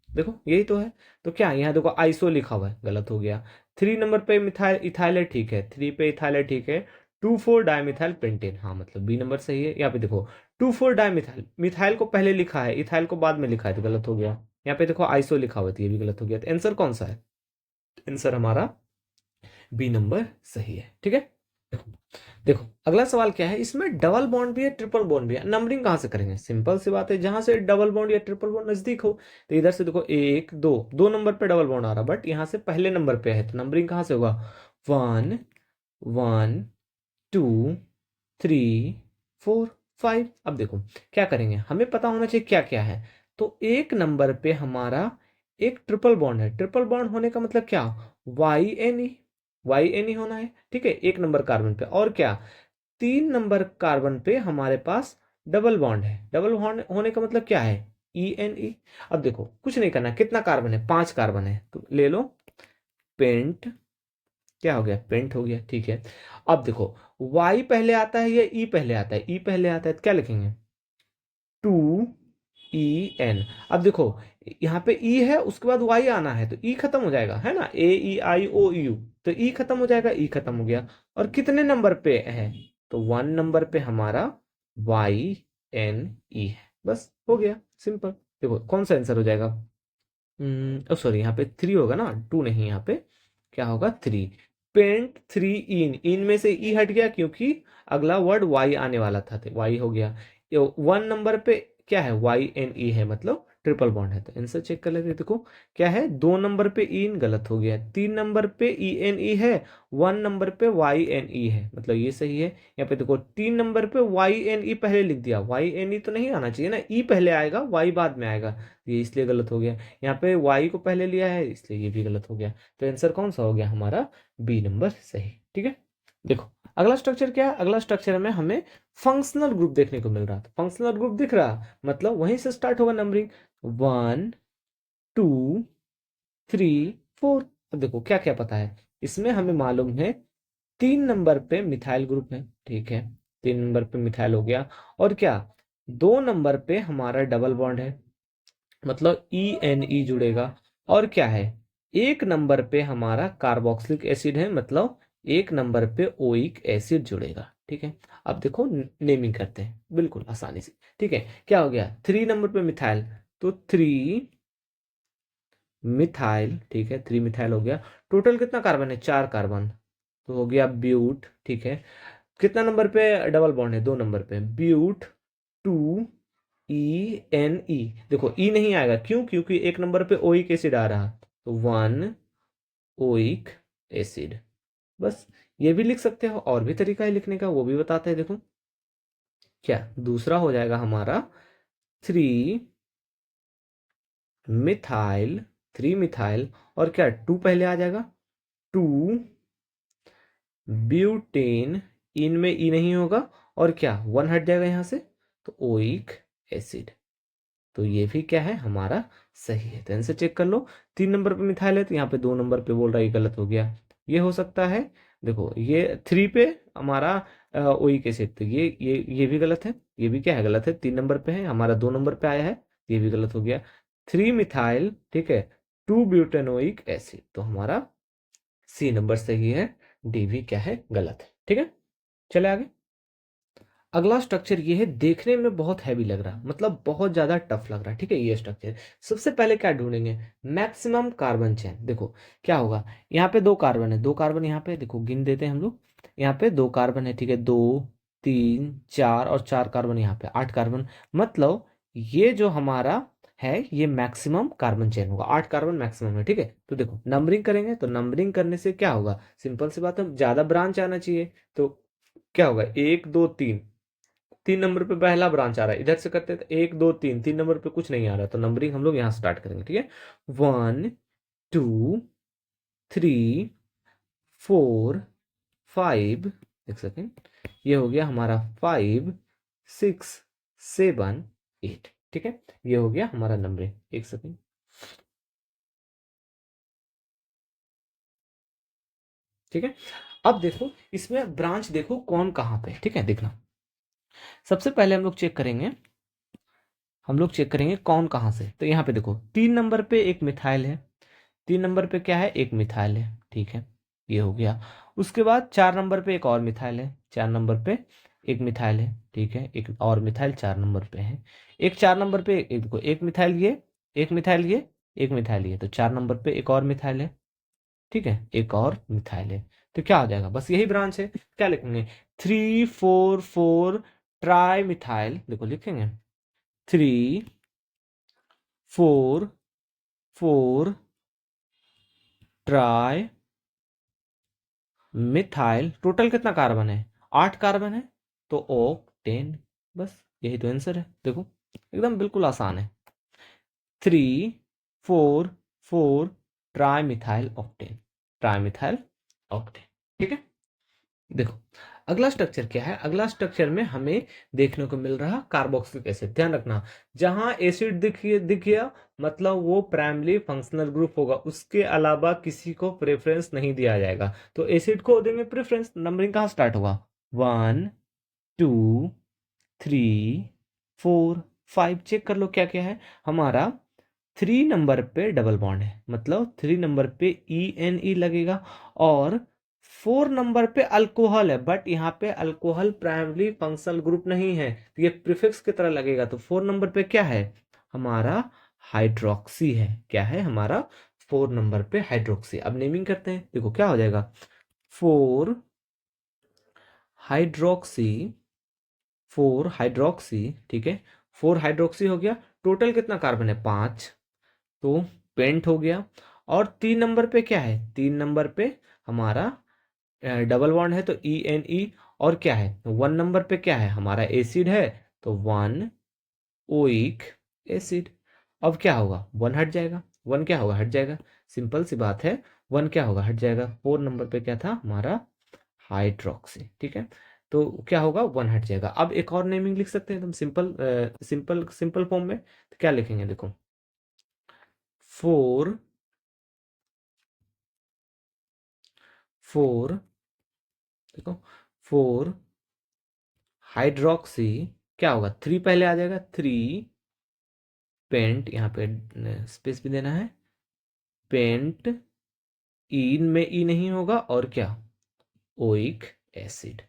देखो यही तो है। तो क्या यहाँ देखो आइसो लिखा हुआ है, गलत हो गया। थ्री नंबर पे मिथाइल इथाइल है, ठीक है, थ्री पे इथाइल है, ठीक है। 2 4 डाइमिथाइल पेंटेन, हाँ मतलब बी नंबर सही है। यहाँ पे देखो 2 4 डाइमिथाइल, मिथाइल को पहले लिखा है, इथाइल को बाद में लिखा है, तो गलत हो गया। यहाँ पे देखो आइसो लिखा हुआ है, तो ये भी गलत हो गया। तो आंसर कौन सा है, आंसर हमारा बी नंबर सही है, ठीक है। देखो देखो अगला सवाल क्या है, इसमें डबल बॉन्ड भी है, ट्रिपल बॉन्ड भी है, नंबरिंग कहां से करेंगे, सिंपल सी बात है, जहां से डबल बॉन्ड या ट्रिपल बॉन्ड नजदीक हो। तो इधर से देखो एक दो, दो नंबर पे डबल बॉन्ड आ रहा, बट यहां से पहले नंबर पे है, तो नंबरिंग कहां से होगा, 1 1 2 3 4 5। अब देखो क्या करेंगे, हमें पता होना चाहिए क्या क्या है। तो एक नंबर पे हमारा एक ट्रिपल बॉन्ड है, ट्रिपल बॉन्ड होने का मतलब क्या, वाई एन ई होना है, ठीक है, एक नंबर कार्बन पे। और क्या, तीन नंबर कार्बन पे हमारे पास डबल बॉन्ड है, डबल बॉन्ड होने का मतलब क्या है, ई एन ई। अब देखो कुछ नहीं करना, कितना कार्बन है, पांच कार्बन है, तो ले लो पेंट, क्या हो गया, पेंट हो गया, ठीक है। अब देखो वाई पहले आता है या ई पहले आता है, ई पहले आता है, तो क्या लिखेंगे, 2 EN। अब देखो यहाँ पे ई है, उसके बाद वाई आना है, तो ई खत्म हो जाएगा, है ना, AEIOU, तो ई खत्म हो जाएगा, ई खत्म हो गया। और कितने नंबर पे है, तो 1 नंबर पे हमारा YNE है, बस हो गया सिंपल। देखो कौन सा आंसर हो जाएगा, सॉरी यहाँ पे 3 होगा ना, 2 नहीं, यहाँ पे क्या होगा, 3। पेंट 3 इन में से ई हट गया, क्योंकि अगला वर्ड वाई आने वाला था, तो वाई हो गया। 1 नंबर पे क्या है, YNE है, मतलब ट्रिपल बॉन्ड है। तो आंसर चेक कर लेते हैं, देखो क्या है, दो नंबर पे इन गलत हो गया, तीन नंबर पे ENE है, 1 नंबर पे YNE है, मतलब ये सही है। यहाँ पे देखो तीन नंबर पे YNE पहले लिख दिया, YNE तो नहीं आना चाहिए ना, ई पहले आएगा, वाई बाद में आएगा, ये इसलिए गलत हो गया। यहाँ पे वाई को पहले लिया है, इसलिए ये भी गलत हो गया। तो आंसर कौन सा हो गया हमारा, बी नंबर सही, ठीक है। देखो अगला स्ट्रक्चर क्या है, अगला स्ट्रक्चर में हमें फंक्शनल ग्रुप देखने को मिल रहा था, फंक्शनल ग्रुप दिख रहा, मतलब वहीं से स्टार्ट होगा नंबरिंग, 1 2 3 4। अब देखो क्या क्या पता है, इसमें हमें मालूम है तीन नंबर पे मिथाइल ग्रुप है, ठीक है, तीन नंबर पे मिथाइल हो गया। और क्या, दो नंबर पे हमारा डबल बॉन्ड है, मतलब ENE जुड़ेगा। और क्या है, एक नंबर पे हमारा कार्बोक्सिलिक एसिड है, मतलब एक नंबर पे ओइक एसिड जुड़ेगा, ठीक है। अब देखो नेमिंग करते हैं बिल्कुल आसानी से, ठीक है। क्या हो गया, थ्री नंबर पे मिथाइल, तो 3 मिथाइल, ठीक है, 3 मिथाइल हो गया। टोटल कितना कार्बन है, चार कार्बन, तो हो गया ब्यूट, ठीक है। कितना नंबर पे डबल बॉन्ड है, दो नंबर पे, ब्यूट 2 ENE। देखो ई नहीं आएगा, क्यों, क्योंकि एक नंबर पे ओइक एसिड आ रहा, तो 1 ओइक एसिड, बस। ये भी लिख सकते हो, और भी तरीका है लिखने का, वो भी बताते हैं, देखो क्या दूसरा हो जाएगा हमारा 3 मिथाइल, 3 मिथाइल, और क्या 2 पहले आ जाएगा, 2 ब्यूटेन, इन में ई नहीं होगा, और क्या 1 हट जाएगा यहां से, तो ओइक एसिड। तो ये भी क्या है हमारा सही है, तो आंसर चेक कर लो। तीन नंबर पे मिथाइल है, तो यहाँ पे दो नंबर पे बोल रहा है, ये गलत हो गया। ये हो सकता है, देखो ये 3 पे हमारा ओइक एसिड, तो ये भी गलत है, ये भी क्या है, गलत है, 3 नंबर पे है, हमारा 2 नंबर पे आया है, ये भी गलत हो गया। 3 मिथाइल, ठीक है, 2 ब्यूटेनोइक एसिड, तो हमारा सी नंबर सही है, डी भी क्या है, गलत है। ठीक है, चले आगे। अगला स्ट्रक्चर ये है, देखने में बहुत हैवी लग रहा है, मतलब बहुत ज्यादा टफ लग रहा है। ठीक है, ये स्ट्रक्चर सबसे पहले क्या ढूंढेंगे, मैक्सिमम कार्बन चेन। देखो क्या होगा, यहाँ पे 2 कार्बन है, 2 कार्बन यहाँ पे देखो, गिन देते हैं हम लोग, यहाँ पे 2 कार्बन है, ठीक है, 2 3 4 और 4 कार्बन यहाँ पे, 8 कार्बन, मतलब ये जो हमारा है ये मैक्सिमम कार्बन चेन होगा, 8 कार्बन मैक्सिमम है। ठीक है, तो देखो नंबरिंग करेंगे, तो नंबरिंग करने से क्या होगा, सिंपल सी बात है, ज्यादा ब्रांच आना चाहिए, तो क्या होगा, 1 2 3, 3 नंबर पे पहला ब्रांच आ रहा है, इधर से करते हैं 1 2 3, 3 नंबर पे कुछ नहीं आ रहा, तो नंबरिंग हम लोग यहाँ स्टार्ट करेंगे। ठीक है, 1 2 3 4 5, एक सेकेंड, ये हो गया हमारा 5 6 7 8। ठीक है, ये हो गया हमारा नंबरिंग, एक सेकेंड। ठीक है, अब देखो इसमें ब्रांच देखो कौन कहाँ पे, ठीक है, देखना सबसे पहले हम लोग चेक करेंगे कौन कहाँ से, तो यहाँ पे देखो 3 नंबर पे एक मिथाइल है, 3 नंबर पे क्या है, एक मिथाइल है। ठीक है, ये हो गया। उसके बाद 4 नंबर पे एक और मिथाइल है, 4 नंबर पे एक मिथाइल है, ठीक है, एक और मिथाइल 4 नंबर पे है। एक 4 नंबर पे एक देखो, एक मिथाइल ये, एक मिथाइल ये, एक मिथाइल ये, तो 4 नंबर पे एक और मिथाइल है। ठीक है, एक और मिथाइल है, तो क्या हो जाएगा, बस यही ब्रांच है। क्या लिखेंगे, 3 4 4 ट्राई मिथाइल, देखो लिखेंगे 3 4 4 ट्राई मिथाइल। टोटल कितना कार्बन है, 8 कार्बन है, तो ऑक्टेन, बस यही तो आंसर है। देखो एकदम बिल्कुल आसान है, 3 4 4 tri methyl octane, tri methyl octane. ठीक है, देखो अगला स्ट्रक्चर क्या है, अगला स्ट्रक्चर में हमें देखने को मिल रहा कार्बोक्सिलिक एसिड। ध्यान रखना, जहां एसिड दिख गया मतलब वो प्राइमरी फंक्शनल ग्रुप होगा, उसके अलावा किसी को प्रेफरेंस नहीं दिया जाएगा, तो एसिड को देंगे प्रेफरेंस। नंबरिंग कहाँ स्टार्ट होगा, 1 2 3 4 5, चेक कर लो क्या क्या है हमारा। 3 नंबर पे डबल बॉन्ड है, मतलब 3 नंबर पे ई लगेगा, और 4 नंबर पे अल्कोहल है, बट यहाँ पे अल्कोहल प्राइमरी फंक्शनल ग्रुप नहीं है, तो ये प्रीफिक्स की तरह लगेगा, तो 4 नंबर पे क्या है हमारा, हाइड्रोक्सी है। क्या है हमारा, 4 नंबर पे हाइड्रोक्सी। अब नेमिंग करते हैं, देखो क्या हो जाएगा, 4 हाइड्रोक्सी, 4 हाइड्रोक्सी, ठीक है, 4 हाइड्रोक्सी हो गया। टोटल कितना कार्बन है, 5, तो पेंट हो गया। और 3 नंबर पे क्या है, 3 नंबर पे हमारा डबल बॉन्ड है, तो ई। और क्या है, 1 नंबर पे क्या है हमारा, एसिड है, तो 1 ओइक एसिड। अब क्या होगा, 1 हट जाएगा, 1 क्या होगा, हट जाएगा, सिंपल सी बात है, 1 क्या होगा, हट जाएगा। 4 नंबर पे क्या था हमारा, हाइड्रोक्सी। ठीक है, तो क्या होगा, 1 हट जाएगा। अब एक और नेमिंग लिख सकते हैं एकदम सिंपल, सिंपल फॉर्म में, तो क्या लिखेंगे, देखो 4 देखो 4 हाइड्रोक्सी, क्या होगा, 3 पहले आ जाएगा, 3 पेंट, यहाँ पे स्पेस भी देना है, पेंट, इन में ई नहीं होगा, और क्या, ओइक एसिड।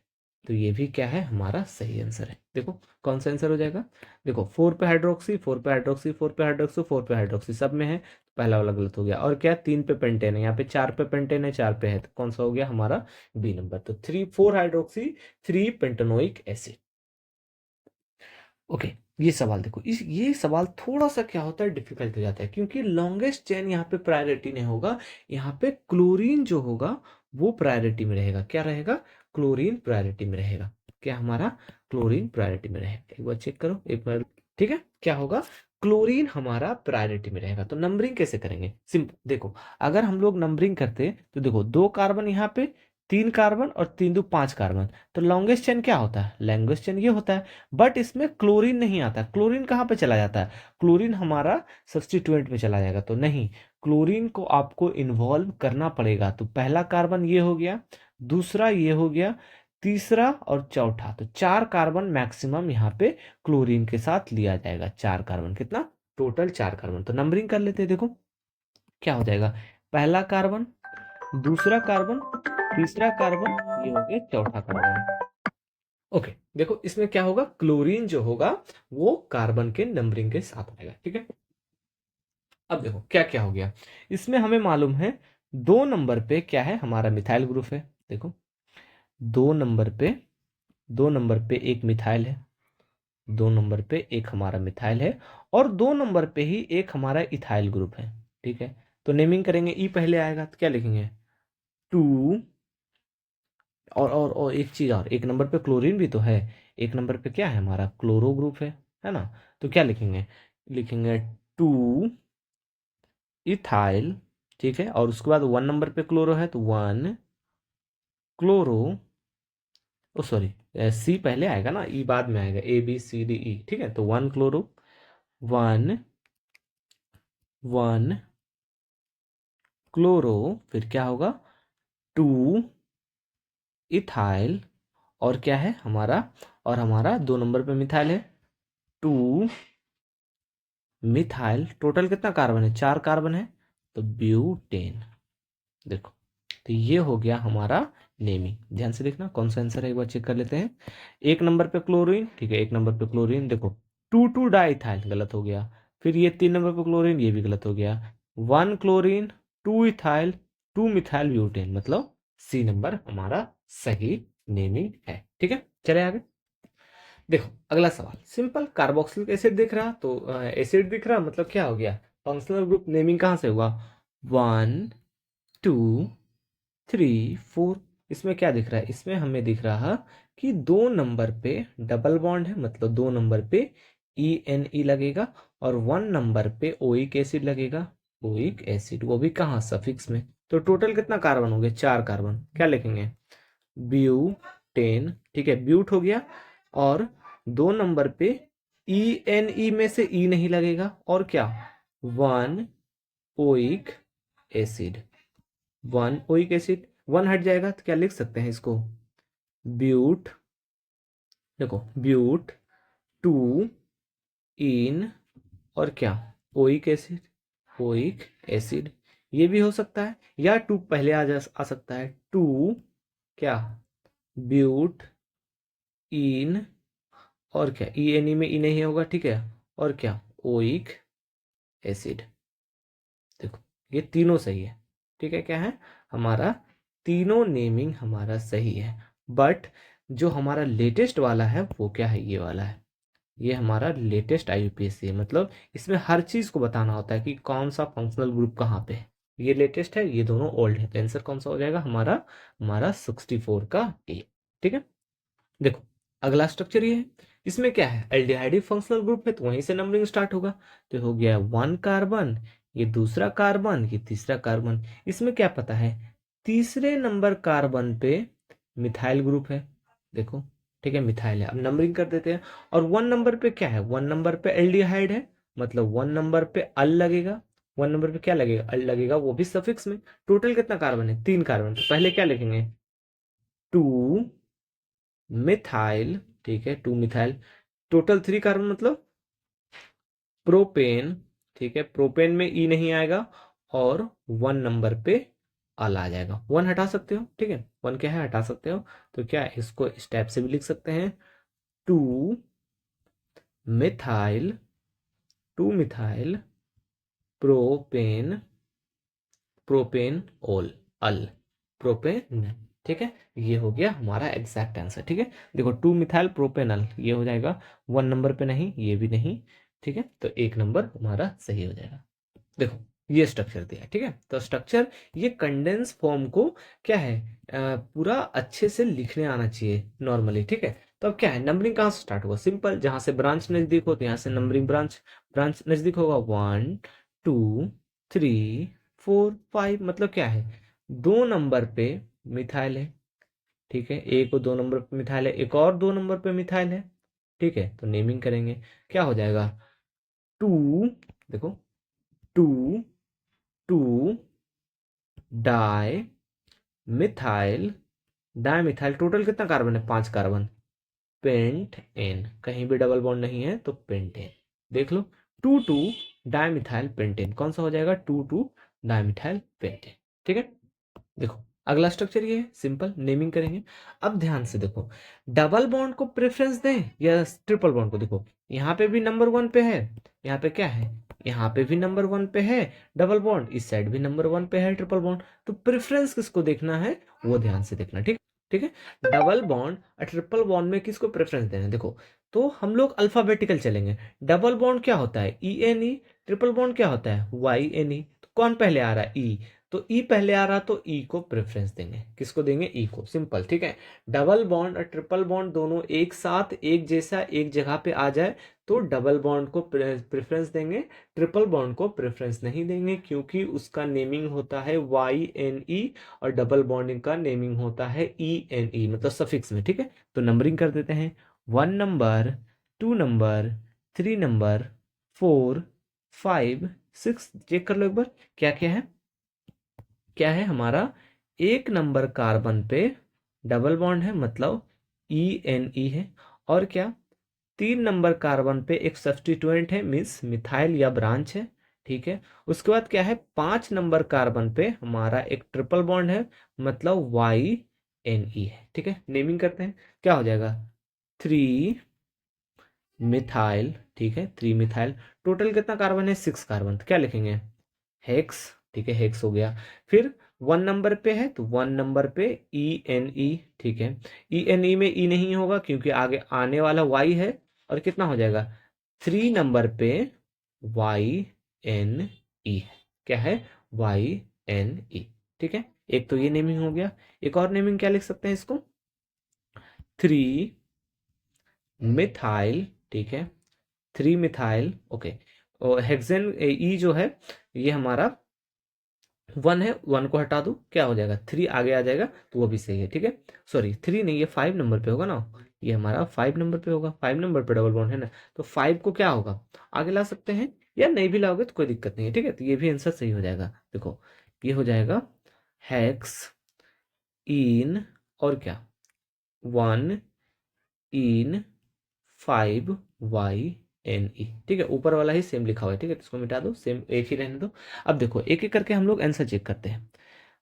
तो ये भी क्या है हमारा सही आंसर है। देखो कौन सा आंसर हो जाएगा, देखो 4 पे हाइड्रोक्सी, 4 पे हाइड्रोक्सी, 4 पे हाइड्रोक्सी, 4 पे हाइड्रोक्सी, सब में है, पहला वाला गलत हो गया। और क्या, 3 पे पेंटेन है, यहाँ पे 4 पे पेंटेन है, 4 पे है, तो कौन सा हो गया हमारा, बी नंबर। तो 3 4 हाइड्रोक्सी, 3 पेंटेनोइक एसिड। ओके, ये सवाल देखो, इस ये सवाल थोड़ा सा क्या होता है, डिफिकल्ट हो जाता है, क्योंकि लॉन्गेस्ट चेन यहाँ पे प्रायोरिटी नहीं होगा, यहाँ पे क्लोरीन जो होगा वो प्रायोरिटी में रहेगा। क्या रहेगा, क्लोरीन प्रायोरिटी में रहेगा। क्या हमारा, क्लोरीन प्रायोरिटी में रहेगा, एक बार चेक करो एक बार। ठीक है, क्या होगा, क्लोरीन हमारा प्रायोरिटी में रहेगा। तो नंबरिंग कैसे करेंगे, सिंपल देखो, अगर हम लोग नंबरिंग करते तो देखो 2 कार्बन यहाँ पे, 3 कार्बन, और 3 2 5 कार्बन, तो लॉन्गेस्ट चेन क्या होता है, लॉन्गेस्ट चेन ये होता है। बट इसमें क्लोरीन नहीं आता, क्लोरीन कहाँ पे चला जाता है, क्लोरीन हमारा सब्स्टिट्यूएंट में चला जाएगा, तो नहीं, क्लोरीन को आपको इन्वॉल्व करना पड़ेगा। तो पहला कार्बन ये हो गया, दूसरा ये हो गया, तीसरा और चौथा, तो 4 कार्बन मैक्सिमम यहाँ पे क्लोरीन के साथ लिया जाएगा। 4 कार्बन, कितना टोटल 4 कार्बन। तो नंबरिंग कर लेते हैं, देखो क्या हो जाएगा, पहला कार्बन, दूसरा कार्बन, तीसरा कार्बन, ये हो गया चौथा कार्बन। ओके, देखो इसमें क्या होगा, क्लोरीन जो होगा वो कार्बन के नंबरिंग के साथ आएगा। ठीक है, अब देखो क्या क्या हो गया, इसमें हमें मालूम है 2 नंबर पे क्या है, हमारा मिथाइल ग्रुप है। देखो 2 नंबर पे, 2 नंबर पे एक मिथाइल है, 2 नंबर पे एक हमारा मिथाइल है, और 2 नंबर पे ही एक हमारा इथाइल ग्रुप है। ठीक है, तो नेमिंग करेंगे, ई पहले आएगा तो क्या लिखेंगे, 2, और एक चीज, और 1 नंबर पे क्लोरीन भी तो है, 1 नंबर पे क्या है, हमारा क्लोरो ग्रुप है ना। तो क्या लिखेंगे, लिखेंगे 2 इथाइल। ठीक है, और उसके बाद 1 नंबर पे क्लोरो है तो 1 क्लोरो, ओ सॉरी, सी पहले आएगा ना, ई बाद में आएगा, ABCDE। ठीक है, तो 1 क्लोरो, 1 क्लोरो, फिर क्या होगा, 2 इथाइल, और क्या है हमारा, और हमारा 2 नंबर पे मिथाइल है, 2 मिथाइल। टोटल कितना कार्बन है, 4 कार्बन है, तो ब्यूटेन। देखो, तो ये हो गया हमारा नेमिंग। ध्यान से देखना कौन सा आंसर है, एक बार चेक कर लेते हैं। 1 नंबर पे क्लोरीन, ठीक है, 1 नंबर पे क्लोरीन, देखो 2 डाइथाइल गलत हो गया, फिर ये 3 नंबर पे क्लोरीन, ये भी गलत हो गया, 1 क्लोरीन, 2 इथाइल, 2 मिथाइल ब्यूटेन, मतलब सी नंबर हमारा सही नेमिंग है। ठीक है, चले आगे। देखो अगला सवाल, सिंपल, कार्बोक्सिलिक एसिड दिख रहा, तो एसिड दिख रहा, मतलब क्या हो गया, फंक्शनल ग्रुप नेमिंग कहाँ से हुआ, 1 2 3 4। इसमें क्या दिख रहा है, इसमें हमें दिख रहा कि 2 नंबर पे डबल बॉन्ड है, मतलब 2 नंबर पे ENE लगेगा, और 1 नंबर पे ओइक एसिड लगेगा, ओइक एसिड, वो भी कहाँ, सफिक्स में। तो टोटल कितना कार्बन हो गया, 4 कार्बन, क्या लिखेंगे, ब्यूटेन। ठीक है, ब्यूट हो गया, और 2 नंबर पे ENE में से ई नहीं लगेगा, और क्या, 1 ओइक एसिड, 1 ओइक एसिड, 1 हट जाएगा तो क्या लिख सकते हैं इसको, ब्यूट, देखो ब्यूट 2 इन, और क्या, ओइक एसिड, ओइक एसिड, ये भी हो सकता है, या 2 पहले आ सकता है, 2 क्या, ब्यूट इन, और क्या, ENE में ई नहीं होगा, ठीक है, और क्या, ओइक एसिड। देखो ये तीनों सही है। ठीक है, क्या है हमारा, तीनों नेमिंग हमारा सही है, बट जो हमारा लेटेस्ट वाला है वो क्या है, ये वाला है, ये हमारा लेटेस्ट IUPAC है, मतलब इसमें हर चीज को बताना होता है कि कौन सा फंक्शनल ग्रुप कहाँ पे है। ये लेटेस्ट है, ये दोनों ओल्ड है, तो आंसर कौन सा हो जाएगा हमारा, हमारा 64 का ए। ठीक है, देखो अगला स्ट्रक्चर ये है, इसमें क्या है, एल्डिहाइड फंक्शनल ग्रुप है, तो वहीं से नंबरिंग स्टार्ट होगा। तो हो गया 1 कार्बन, ये दूसरा कार्बन, ये तीसरा कार्बन। इसमें क्या पता है, तीसरे नंबर कार्बन पे मिथाइल ग्रुप है, देखो, ठीक है, मिथाइल है, अब नंबरिंग कर देते हैं। और 1 नंबर पे क्या है, 1 नंबर पे एल्डिहाइड है, मतलब 1 नंबर पे अल लगेगा, 1 नंबर पे क्या लगेगा, अल लगेगा, वो भी सफिक्स में। टोटल कितना कार्बन है, 3 कार्बन, तो पहले क्या लिखेंगे, 2 मिथाइल, ठीक है, 2 मिथाइल, टोटल 3 कार्बन, मतलब प्रोपेन। ठीक है, प्रोपेन में ई नहीं आएगा, और 1 नंबर पे अल आ जाएगा, 1 हटा सकते हो, ठीक है, 1 क्या है, हटा सकते हो। तो क्या है, इसको इस टाइप से भी लिख सकते हैं, 2 मिथाइल, 2 मिथाइल प्रोपेन, प्रोपेन ओल, अल, प्रोपेन। ठीक है, ये हो गया हमारा एग्जैक्ट आंसर। ठीक है, देखो 2 मिथाइल प्रोपेनल, ये हो जाएगा, 1 नंबर पे नहीं, ये भी नहीं। ठीक है, तो 1 नंबर हमारा सही हो जाएगा। देखो ये स्ट्रक्चर दिया है, ठीक है, तो स्ट्रक्चर, ये कंडेंस फॉर्म को क्या है, पूरा अच्छे से लिखने आना चाहिए नॉर्मली। ठीक है, तो अब क्या है, नंबरिंग कहाँ से स्टार्ट होगा, सिंपल, जहां से ब्रांच नजदीक हो तो यहाँ से नंबरिंग, ब्रांच ब्रांच नजदीक होगा, 1 2 3 4 5, मतलब क्या है, 2 नंबर पे मिथाइल है, ठीक है, एक और 2 नंबर पे मिथाइल है, एक और 2 नंबर पे मिथाइल है। ठीक है, तो नेमिंग करेंगे, क्या हो जाएगा, 2, देखो 2 2 डाई मिथाइल डायमिथाइल, टोटल कितना कार्बन है, 5 कार्बन, पेंट एन, कहीं भी डबल बॉन्ड नहीं है तो पेंटेन। देख लो, 2 डायमिथाइल पेंटेन, कौन सा हो जाएगा, 2 डायमिथाइल पेंटेन। ठीक है, देखो अगला स्ट्रक्चर ये है, सिंपल नेमिंग करेंगे। अब ध्यान से देखो, डबल बॉन्ड को प्रेफरेंस दें या ट्रिपल बॉन्ड को, देखो यहाँ पे भी नंबर 1 पे है, यहाँ पे क्या है, यहाँ पे भी नंबर 1 पे है डबल बॉन्ड, इस साइड भी नंबर 1 पे है ट्रिपल बॉन्ड, तो प्रेफरेंस किसको देखना है वो ध्यान से देखना। ठीक, ठीक है, डबल बॉन्ड और ट्रिपल बॉन्ड में किसको प्रेफरेंस देना है, देखो तो हम लोग अल्फाबेटिकल चलेंगे। डबल बॉन्ड क्या होता है, E N E, triple bond क्या होता है, वाई एन ई, तो कौन पहले आ रहा है, ई, तो ई पहले आ रहा तो ई को प्रेफरेंस देंगे, किसको देंगे, ई को, सिंपल। ठीक है, डबल बॉन्ड और ट्रिपल बॉन्ड दोनों एक साथ एक जैसा एक जगह पे आ जाए तो डबल बॉन्ड को प्रेफरेंस देंगे, ट्रिपल बॉन्ड को प्रेफरेंस नहीं देंगे, क्योंकि उसका नेमिंग होता है वाई एन ई और डबल बॉन्डिंग का नेमिंग होता है ई एन ई, मतलब सफिक्स में। ठीक है, तो नंबरिंग कर देते हैं, 1 नंबर, 2 नंबर, 3 नंबर, 4, 5, 6, चेक कर लो एक बार क्या क्या है, क्या है हमारा, एक नंबर कार्बन पे डबल बॉन्ड है मतलब ई एन ई है, और क्या, 3 नंबर कार्बन पे एक सब्स्टिट्यूएंट है मीन्स मिथाइल या ब्रांच है। ठीक है, उसके बाद क्या है, 5 नंबर कार्बन पे हमारा एक ट्रिपल बॉन्ड है मतलब वाई एन ई है। ठीक है, नेमिंग करते हैं, क्या हो जाएगा, 3 मिथाइल, ठीक है 3 मिथाइल, टोटल कितना कार्बन है, 6 कार्बन, तो क्या लिखेंगे, हेक्स। ठीक है, हेक्स हो गया। फिर 1 नंबर पे है तो 1 नंबर पे ई एन ई, ठीक है, ई एन ई में ई नहीं होगा क्योंकि आगे आने वाला वाई है, और कितना हो जाएगा, 3 नंबर पे वाई एन ई, क्या है, वाई एन ई। ठीक है, एक तो ये नेमिंग हो गया, एक और नेमिंग क्या लिख सकते हैं इसको, 3 मिथाइल, ठीक है, 3 मिथाइल, ओके, और हेक्सेन ई जो है ये हमारा 1 है, 1 को हटा दो क्या हो जाएगा, 3 आगे आ जाएगा तो वो भी सही है। ठीक है, सॉरी 3 नहीं, ये 5 नंबर पे होगा ना, ये हमारा 5 नंबर पे होगा, 5 नंबर पे डबल बॉन्ड है ना, तो 5 को क्या होगा, आगे ला सकते हैं, या नहीं भी लाओगे तो कोई दिक्कत नहीं है। ठीक है, तो ये भी आंसर सही हो जाएगा, देखो ये हो जाएगा हेक्स इन, और क्या, 1 इन 5 YNE। ठीक है, ऊपर वाला ही सेम लिखा हुआ है, ठीक है, तो इसको मिटा दो, सेम एक ही रहने दो। अब देखो एक एक करके हम लोग आंसर चेक करते हैं।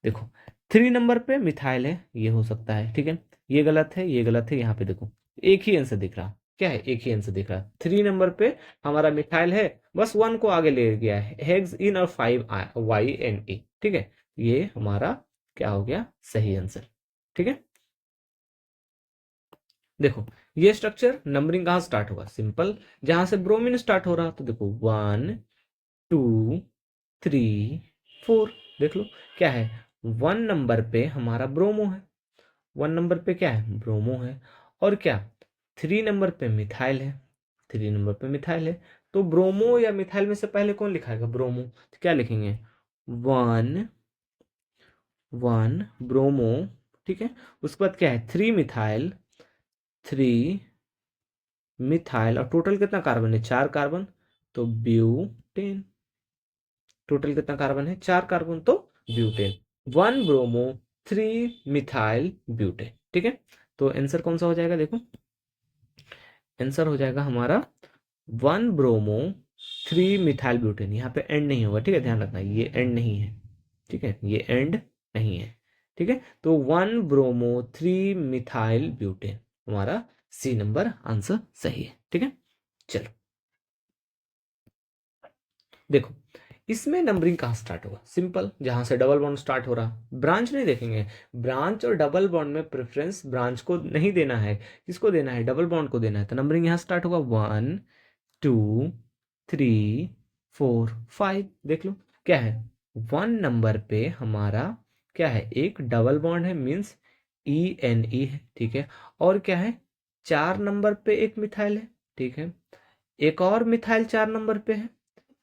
देखो 3 नंबर पे मिथाइल है, ये हो सकता है, ठीक है, ये गलत है, ये गलत है, यहाँ पे देखो एक ही आंसर दिख रहा, क्या है, एक ही आंसर दिख रहा, 3 नंबर पे हमारा मिथाइल है, बस 1 को आगे ले गया है, हेक्स इन और 5YNE। ठीक है, ये हमारा क्या हो गया, सही आंसर। ठीक है, देखो ये स्ट्रक्चर नंबरिंग कहाँ स्टार्ट होगा, सिंपल, जहां से ब्रोमीन स्टार्ट हो रहा, तो देखो 1 2 3 4, देख लो क्या है, 1 नंबर पे हमारा ब्रोमो है, 1 नंबर पे क्या है, ब्रोमो है, और क्या, 3 नंबर पे मिथाइल है, 3 नंबर पे मिथाइल है, तो ब्रोमो या मिथाइल में से पहले कौन लिखाएगा, ब्रोमो, तो क्या लिखेंगे, 1 1 ब्रोमो, ठीक है, उसके बाद क्या है, 3 मिथाइल, 3 मिथाइल, और टोटल कितना कार्बन है, 4 कार्बन, तो ब्यूटेन, टोटल कितना कार्बन है, 4 कार्बन, तो ब्यूटेन, 1 ब्रोमो, 3 मिथाइल ब्यूटेन। ठीक है, तो आंसर कौन सा हो जाएगा, देखो आंसर हो जाएगा हमारा 1 ब्रोमो, 3 मिथाइल ब्यूटेन, यहाँ पे एंड नहीं होगा, ठीक है, ध्यान रखना ये एंड नहीं है, ठीक है, ये एंड नहीं है। ठीक है, तो 1 ब्रोमो, 3 मिथाइल ब्यूटेन, हमारा सी नंबर आंसर सही है। ठीक है, चलो देखो इसमें नंबरिंग कहाँ स्टार्ट होगा, सिंपल, जहां से डबल बॉन्ड स्टार्ट हो रहा, ब्रांच नहीं देखेंगे, ब्रांच और डबल बॉन्ड में प्रेफरेंस ब्रांच को नहीं देना है, किसको देना है, डबल बॉन्ड को देना है, तो नंबरिंग यहाँ स्टार्ट होगा, 1 2 3 4 5, देख लो क्या है, 1 नंबर पे हमारा क्या है, एक डबल बॉन्ड है मीन्स ई एन ई है, ठीक है, और क्या है, 4 नंबर पे एक मिथाइल है, ठीक है, एक और मिथाइल 4 नंबर पे है,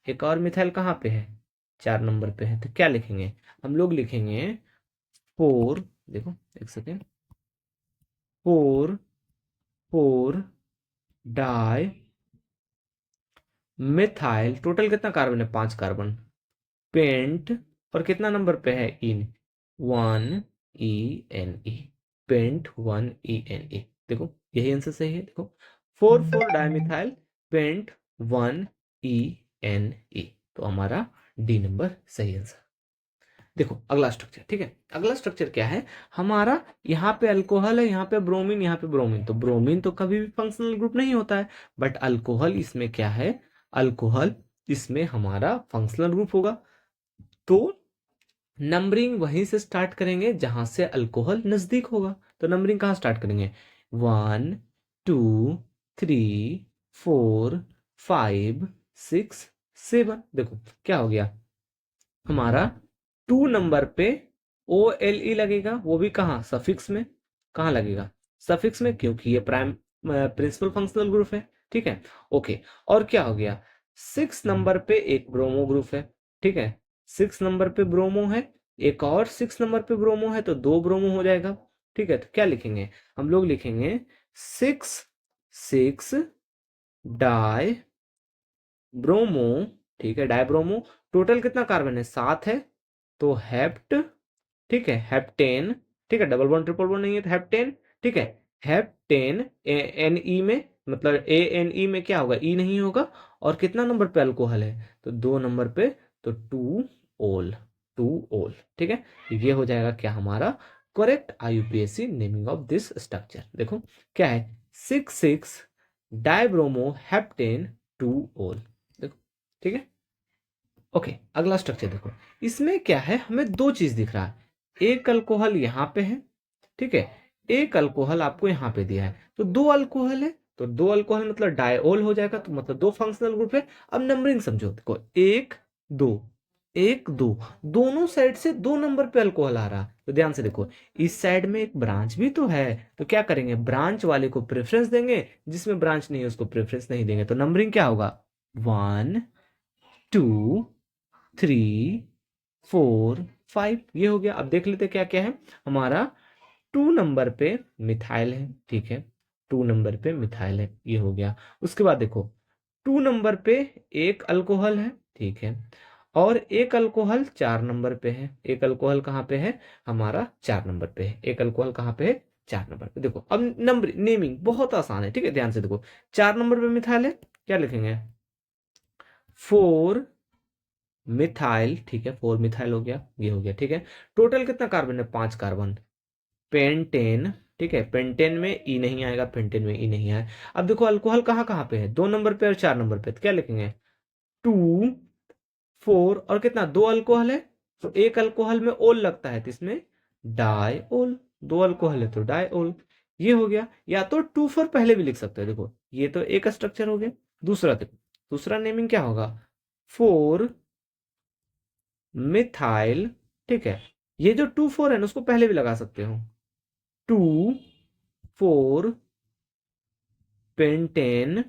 एक और मिथाइल कहाँ पे है, 4 नंबर पे है, तो क्या लिखेंगे, हम लोग लिखेंगे 4, देखो एक सेकेंड, 4 4 डाई मिथाइल, टोटल कितना कार्बन है, 5 कार्बन, पेंट, और कितना नंबर पे है, इन, 1 E N E। Pent 1 ENE। देखो यही आंसर सही है। देखो 4,4 डाइमिथाइल पेंट 1 ENE, तो हमारा डी नंबर सही आंसर। देखो अगला स्ट्रक्चर, ठीक है, अगला स्ट्रक्चर क्या है हमारा, यहाँ पे अल्कोहल है, यहाँ पे ब्रोमीन, यहाँ पे ब्रोमीन, तो ब्रोमीन तो कभी भी फंक्शनल ग्रुप नहीं होता है, बट अल्कोहल इसमें क्या है, अल्कोहल इसमें हमारा फंक्शनल ग्रुप होगा। तो नंबरिंग वहीं से स्टार्ट करेंगे जहां से अल्कोहल नजदीक होगा। तो नंबरिंग कहाँ स्टार्ट करेंगे, 1 2 3 4 5 6 7। देखो क्या हो गया हमारा, 2 नंबर पे OLE लगेगा, वो भी कहाँ, सफिक्स में। कहाँ लगेगा, सफिक्स में, क्योंकि ये प्राइम प्रिंसिपल फंक्शनल ग्रुप है, ठीक है। ओके, और क्या हो गया, 6 नंबर पे एक ब्रोमो ग्रुप है, ठीक है, 6 नंबर पे ब्रोमो है, एक और 6 नंबर पे ब्रोमो है, तो 2 ब्रोमो हो जाएगा, ठीक है। तो क्या लिखेंगे हम लोग, लिखेंगे 6 डाई ब्रोमो, ठीक है, डाई ब्रोमो। टोटल कितना कार्बन है, 7 है, तो हेप्ट, ठीक है, हेप्टेन, ठीक है, डबल बॉन्ड ट्रिपल बॉन्ड नहीं है तो हेप्टेन, ठीक है, हेप्टेन NE में, मतलब ANE में क्या होगा, ई नहीं होगा। और कितना नंबर पे अल्कोहल है, तो 2 नंबर पे, तो 2 ओल, 2 ओल, ठीक है। ये हो जाएगा क्या हमारा correct IUPAC naming of this structure. देखो क्या है, 6 डाइब्रोमो हेप्टेन 2 ओल। देखो ठीक है। ओके, अगला स्ट्रक्चर देखो, इसमें क्या है, हमें दो चीज दिख रहा है, एक अल्कोहल यहाँ पे है, ठीक है, एक अल्कोहल आपको यहाँ पे दिया है, तो 2 अल्कोहल है, तो 2 अल्कोहल मतलब डायओल हो जाएगा, तो मतलब 2 फंक्शनल ग्रुप है। अब नंबरिंग समझो, देखो 1 2, 1 2, दोनों साइड से 2 नंबर पे अल्कोहल आ रहा है, तो ध्यान से देखो, इस साइड में एक ब्रांच भी तो है, तो क्या करेंगे, ब्रांच वाले को प्रेफरेंस देंगे, जिसमें ब्रांच नहीं है उसको प्रेफरेंस नहीं देंगे। तो नंबरिंग क्या होगा, 1 2 3 4 5, ये हो गया। अब देख लेते क्या क्या है हमारा, 2 नंबर पे मिथाइल है, ठीक है, 2 नंबर पे मिथाइल है, ये हो गया। उसके बाद देखो 2 नंबर पे एक अल्कोहल है, ठीक है, और एक अल्कोहल 4 नंबर पे है, एक अल्कोहल कहाँ पे है हमारा, 4 नंबर पे है, एक अल्कोहल कहाँ पे है, 4 नंबर पे। देखो अब नंबर नेमिंग बहुत आसान है, ठीक है, ध्यान से देखो, 4 नंबर पे मिथाइल है, क्या लिखेंगे, 4 मिथाइल, ठीक है, 4 मिथाइल हो गया, ये हो गया, ठीक है। टोटल कितना कार्बन है, 5 कार्बन, पेंटेन, ठीक है, पेंटेन में ई नहीं आएगा, पेंटेन में ई नहीं आया। अब देखो अल्कोहल कहाँ कहाँ पे है, 2 नंबर पे और 4 नंबर पे, तो क्या लिखेंगे, 2 4 और कितना, 2 अल्कोहल है, तो एक अल्कोहल में ओल लगता है, तो इसमें डाइओल, 2 अल्कोहल है तो डाइओल, ये हो गया। या तो 2 4 पहले भी लिख सकते हो, देखो ये तो एक स्ट्रक्चर हो गया। दूसरा देखो, दूसरा नेमिंग क्या होगा, 4 मिथाइल, ठीक है, ये जो 2 4 है ना उसको पहले भी लगा सकते हो, 2 4 पेंटेन,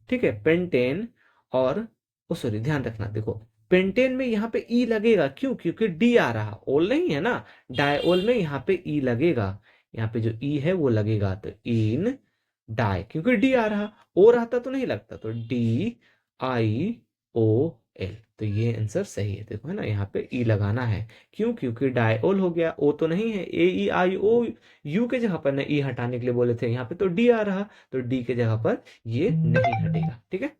ठीक है, पेंटेन। और ओ सॉरी, ध्यान रखना, देखो पेंटेन में यहाँ पे ई लगेगा, क्यों, क्योंकि डी आ रहा, ओल नहीं है ना, डायओल में यहाँ पे ई लगेगा, यहाँ पे जो ई है वो लगेगा, तो इन डाई, क्योंकि डी आ रहा, ओ रहता तो नहीं लगता, तो DIOL, तो ये आंसर सही है। देखो है ना, यहाँ पे ई लगाना है, क्यों, क्योंकि डायओल हो गया, ओ तो नहीं है, AEIOU के जगह पर ना ई हटाने के लिए बोले थे, यहाँ पे तो डी आ रहा, तो डी के जगह पर ये नहीं हटेगा, ठीक है।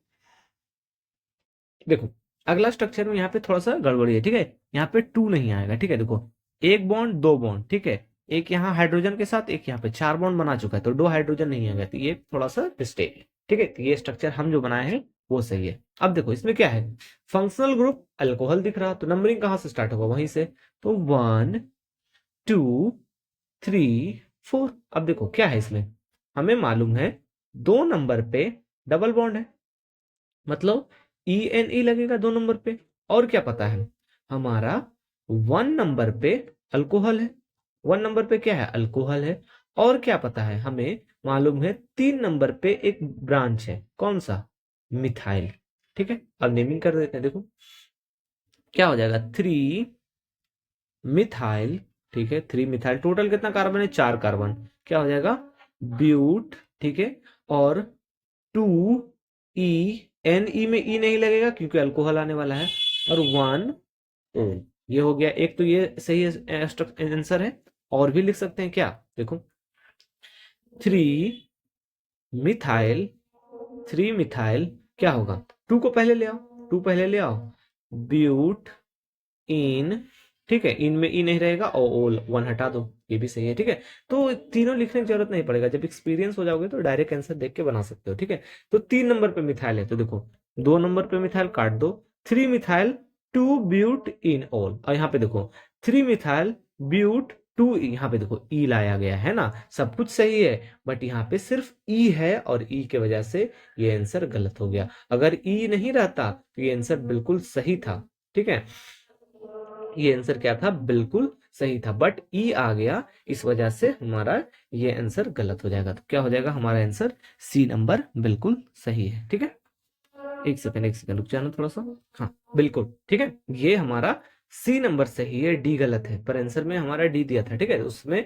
देखो अगला स्ट्रक्चर में यहाँ पे थोड़ा सा गड़बड़ी है, ठीक है, यहाँ पे 2 नहीं आएगा, ठीक है, देखो एक बॉन्ड, 2 बॉन्ड, ठीक है, एक यहाँ हाइड्रोजन के साथ, एक यहाँ पे 4 बॉन्ड बना चुका है, तो 2 हाइड्रोजन नहीं आएगा, तो ये थोड़ा सा मिस्टेक है, ठीक है। तो ये स्ट्रक्चर हम जो बनाए हैं वो सही है। अब देखो इसमें क्या है, फंक्शनल ग्रुप अल्कोहल दिख रहा, तो नंबरिंग कहाँ से स्टार्ट होगा, वहीं से, तो 1 2 3 4। अब देखो क्या है इसमें, हमें मालूम है 2 नंबर पे डबल बॉन्ड है, मतलब ENE लगेगा 2 नंबर पे। और क्या पता है हमारा, 1 नंबर पे अल्कोहल है, 1 नंबर पे क्या है, अल्कोहल है। और क्या पता है हमें, मालूम है 3 नंबर पे एक ब्रांच है, कौन सा, मिथाइल, ठीक है। अब नेमिंग कर देते हैं, देखो क्या हो जाएगा, 3 मिथाइल, ठीक है, 3 मिथाइल, टोटल कितना कार्बन है, 4 कार्बन, क्या हो जाएगा, ब्यूट, ठीक है। और 2 ENE में ई नहीं लगेगा क्योंकि अल्कोहल आने वाला है, और 1 O, ये हो गया एक, तो ये सही आंसर है। और भी लिख सकते हैं क्या, देखो थ्री मिथाइल, थ्री मिथाइल क्या होगा, टू को पहले ले आओ, टू पहले ले आओ, ब्यूट इन, ठीक है, इन में ई नहीं रहेगा और ओल वन हटा दो, ये भी सही है, ठीक है। तो तीनों लिखने की जरूरत नहीं पड़ेगा, जब एक्सपीरियंस हो जाओगे तो डायरेक्ट आंसर देख के बना सकते हो, ठीक है। तो 3 नंबर पे मिथाइल है, तो देखो 2 नंबर पे मिथाइल काट दो, three methyl two butenol, और यहाँ पे देखो थ्री मिथाइल ब्यूट टू, यहाँ पे देखो ई लाया गया है ना, सब कुछ सही है, बट यहाँ पे सिर्फ ई है और ई के वजह से ये आंसर गलत हो गया। अगर ई नहीं रहता तो ये आंसर बिल्कुल सही था, ठीक है, ये आंसर क्या था, बिल्कुल सही था, बट ई आ गया, इस वजह से हमारा ये आंसर गलत हो जाएगा। तो क्या हो जाएगा हमारा आंसर, सी नंबर बिल्कुल सही है, ठीक है। एक सेकंड रुक जाना थोड़ा सा, हाँ बिल्कुल ठीक है, ये हमारा सी नंबर सही है, डी गलत है, पर आंसर में हमारा डी दिया था, ठीक है, उसमें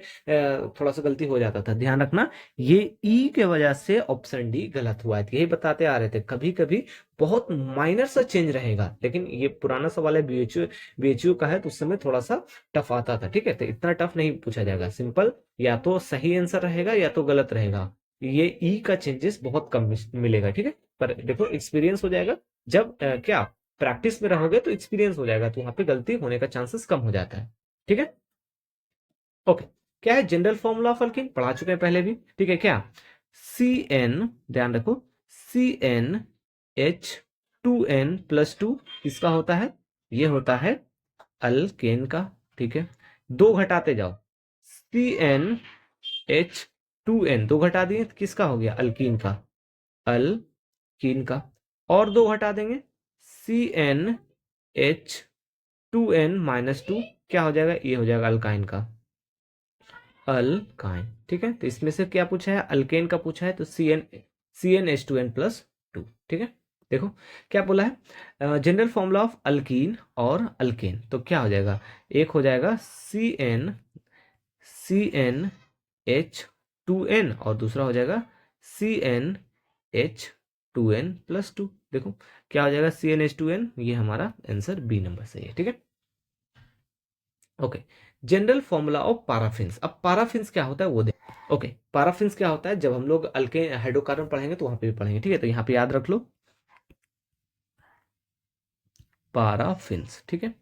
थोड़ा सा गलती हो जाता था, ध्यान रखना, ये ई के वजह से ऑप्शन डी गलत हुआ है, यही बताते आ रहे थे, कभी कभी बहुत माइनर सा चेंज रहेगा, लेकिन ये पुराना सवाल है बीएचयू का है, तो उस समय थोड़ा सा टफ आता था, ठीक है, तो इतना टफ नहीं पूछा जाएगा, सिंपल, या तो सही आंसर रहेगा या तो गलत रहेगा, ये ई का चेंजेस बहुत कम मिलेगा, ठीक है। पर देखो एक्सपीरियंस हो जाएगा, जब क्या प्रैक्टिस में रहोगे तो एक्सपीरियंस हो जाएगा, तो वहां पे गलती होने का चांसेस कम हो जाता है, ठीक है। ओके, क्या है जनरल फॉर्मूला ऑफ अल्कीन, पढ़ा चुके हैं पहले भी, ठीक है, क्या सी एन, ध्यान रखो, C n H two n plus two किसका होता है, ये होता है अल्केन का, ठीक है, दो घटाते जाओ, C n H two n, दो घटा दिए तो किसका हो गया, अल्कीन का, अल्कीन का, और दो घटा देंगे, C n H two n minus two, क्या हो जाएगा, ये हो जाएगा अल्काइन का, अल्काइन, ठीक है। तो इसमें से क्या पूछा है, अल्केन का पूछा है, तो C n H two n plus two, ठीक है। देखो क्या बोला है, जनरल फॉर्मूला ऑफ अल्कीन और अल्केन, तो क्या हो जाएगा, एक हो जाएगा C n H two n और दूसरा हो जाएगा C n H two n plus two, देखो क्या हो जाएगा, C n H two n, ये हमारा आंसर बी नंबर सही है, ठीक है। Okay, general formula of paraffins, अब पाराफिन्स क्या होता है वो देख, ओके, पाराफिन्स क्या होता है, जब हम लोग अल्के हाइड्रोकार्बन पढ़ेंगे तो वहां पे भी पढ़ेंगे, ठीक है, तो यहाँ पे याद रख लो पाराफिन्स, ठीक है,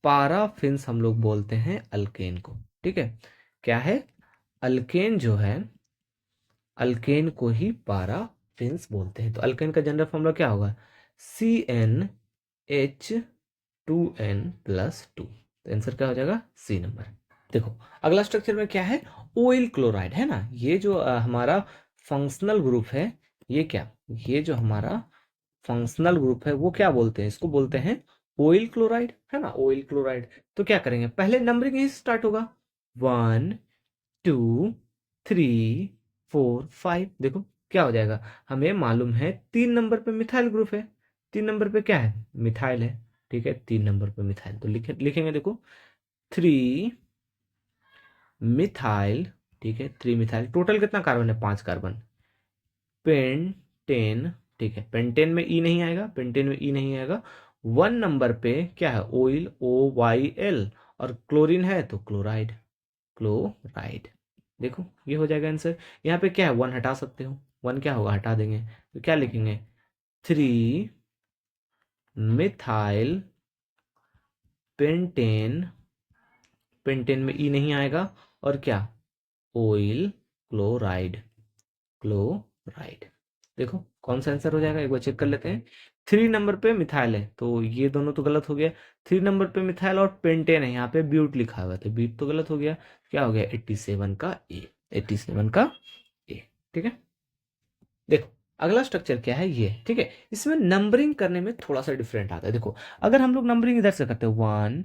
पाराफिन्स हम लोग बोलते हैं अल्केन को, ठीक है, क्या है, अल्केन जो है, अल्केन को ही पाराफिन्स बोलते हैं, तो अल्केन का जनरल फॉर्मूला क्या होगा, C n H two n plus two, तो आंसर क्या हो जाएगा, सी नंबर। देखो अगला स्ट्रक्चर में क्या है, ओइल क्लोराइड है ना, ये जो हमारा फंक्शनल ग्रुप है, ये क्या, ये जो हमारा फंक्शनल ग्रुप है वो क्या बोलते हैं, इसको बोलते हैं ओइल क्लोराइड, है ना, ओइल क्लोराइड। तो क्या करेंगे, पहले नंबरिंग ही स्टार्ट होगा, 1 2 3 4 5, देखो क्या हो जाएगा, हमें मालूम है 3 नंबर पे मिथाइल ग्रुप है, 3 नंबर पे क्या है, मिथाइल है, ठीक है, 3 नंबर पे मिथाइल, तो लिखेंगे देखो थ्री मिथाइल, ठीक है, थ्री मिथाइल, टोटल कितना कार्बन है, 5 कार्बन, पेंटेन, ठीक है, पेंटेन में ई नहीं आएगा, पेंटेन में ई नहीं आएगा, 1 नंबर पे क्या है, ऑयल, OYL, और क्लोरीन है तो क्लोराइड, क्लोराइड, देखो ये हो जाएगा आंसर। यहाँ पे क्या है, वन हटा सकते हो, वन क्या होगा, हटा देंगे, तो क्या लिखेंगे, थ्री मिथाइल पेंटेन, पेंटेन में ई नहीं आएगा, और क्या, ऑयल क्लोराइड, क्लोराइड, देखो कौन सा आंसर हो जाएगा, एक बार चेक कर लेते हैं, 3 नंबर पे मिथाइल है तो ये दोनों तो गलत हो गया, 3 नंबर पे मिथाइल और पेंटेन है, यहाँ पे ब्यूट लिखा हुआ है तो ब्यूट तो गलत हो गया, क्या हो गया, 87 का ए, 87 का ए, ठीक है। देखो अगला स्ट्रक्चर क्या है, ये ठीक है, इसमें नंबरिंग करने में थोड़ा सा डिफरेंट आता है, देखो अगर हम लोग नंबरिंग इधर से करते हैं 1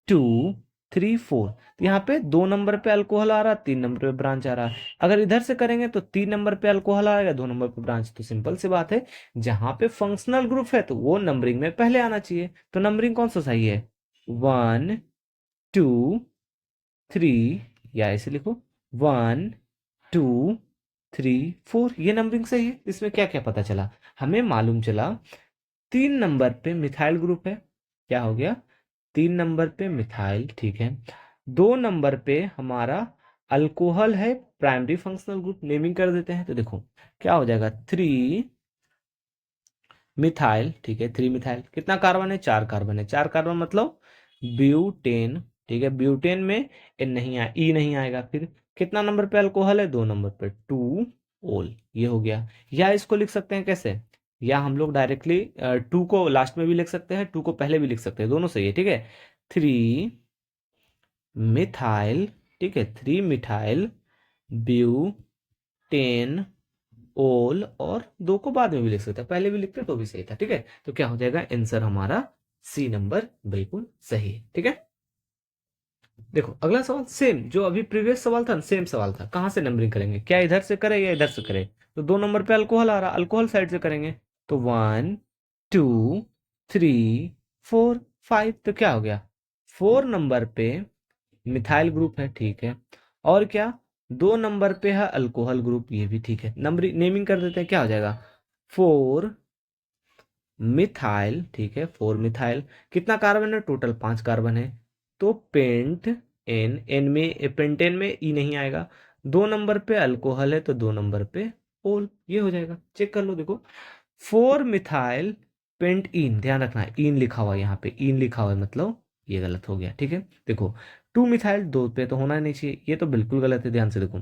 2 3 4, तो यहाँ पे 2 नंबर पे अल्कोहल आ रहा है, 3 नंबर पे ब्रांच आ रहा है, अगर इधर से करेंगे तो 3 नंबर पे अल्कोहल आएगा, 2 नंबर पे ब्रांच, तो सिंपल सी बात है, जहां पे फंक्शनल ग्रुप है तो वो नंबरिंग में पहले आना चाहिए, तो नंबरिंग कौन सा सही है, 1 2 3, या ऐसे लिखो 1 2 3 4, ये नंबरिंग सही है, इसमें क्या क्या पता चला, हमें मालूम चला 3 नंबर पे मिथाइल ग्रुप है, क्या हो गया, 3 नंबर पे मिथाइल, ठीक है, 2 नंबर पे हमारा अल्कोहल है प्राइमरी फंक्शनल ग्रुप, नेमिंग कर देते हैं। तो देखो क्या हो जाएगा, 3 मिथाइल, ठीक है, 3 मिथाइल, कितना कार्बन है, 4 कार्बन है, 4 कार्बन मतलब ब्यूटेन, ठीक है, ब्यूटेन में एन नहीं आया, ई नहीं आएगा। फिर कितना नंबर पे अल्कोहल है, 2 नंबर पे, 2 ओल, ये हो गया। या इसको लिख सकते हैं कैसे, या हम लोग डायरेक्टली 2 को लास्ट में भी लिख सकते हैं, 2 को पहले भी लिख सकते हैं, दोनों सही है, ठीक है। 3 मिथाइल, ठीक है, 3 मिथाइल ब्यूटेन ओल, और 2 को बाद में भी लिख सकते हैं, पहले भी लिखते तो भी सही था, ठीक है। तो क्या हो जाएगा आंसर हमारा सी नंबर बिल्कुल सही है, ठीक है। देखो अगला सवाल सेम जो अभी प्रीवियस सवाल था, सेम सवाल था, कहां से नंबरिंग करेंगे, क्या इधर से करें या इधर से करें। तो 2 नंबर पे अल्कोहल आ रहा, अल्कोहल साइड से करेंगे। तो 1 2 3 4 5, तो क्या हो गया, 4 नंबर पे मिथाइल ग्रुप है, ठीक है। और क्या, 2 नंबर पे है अल्कोहल ग्रुप, ये भी ठीक है। नंबर नेमिंग कर देते हैं, क्या हो जाएगा, 4 मिथाइल, ठीक है, 4 मिथाइल, कितना कार्बन है, टोटल 5 कार्बन है। तो पेंट एन, एन में पेंटेन में ई नहीं आएगा। 2 नंबर पे अल्कोहल है तो 2 नंबर पे ओल, ये हो जाएगा। चेक कर लो, देखो 4 मिथाइल पेंट इन, ध्यान रखना है इन लिखा हुआ है, यहाँ पे इन लिखा हुआ है मतलब ये गलत हो गया, ठीक है। देखो 2 मिथाइल, 2 पे तो होना नहीं चाहिए, ये तो बिल्कुल गलत है, ध्यान से देखो।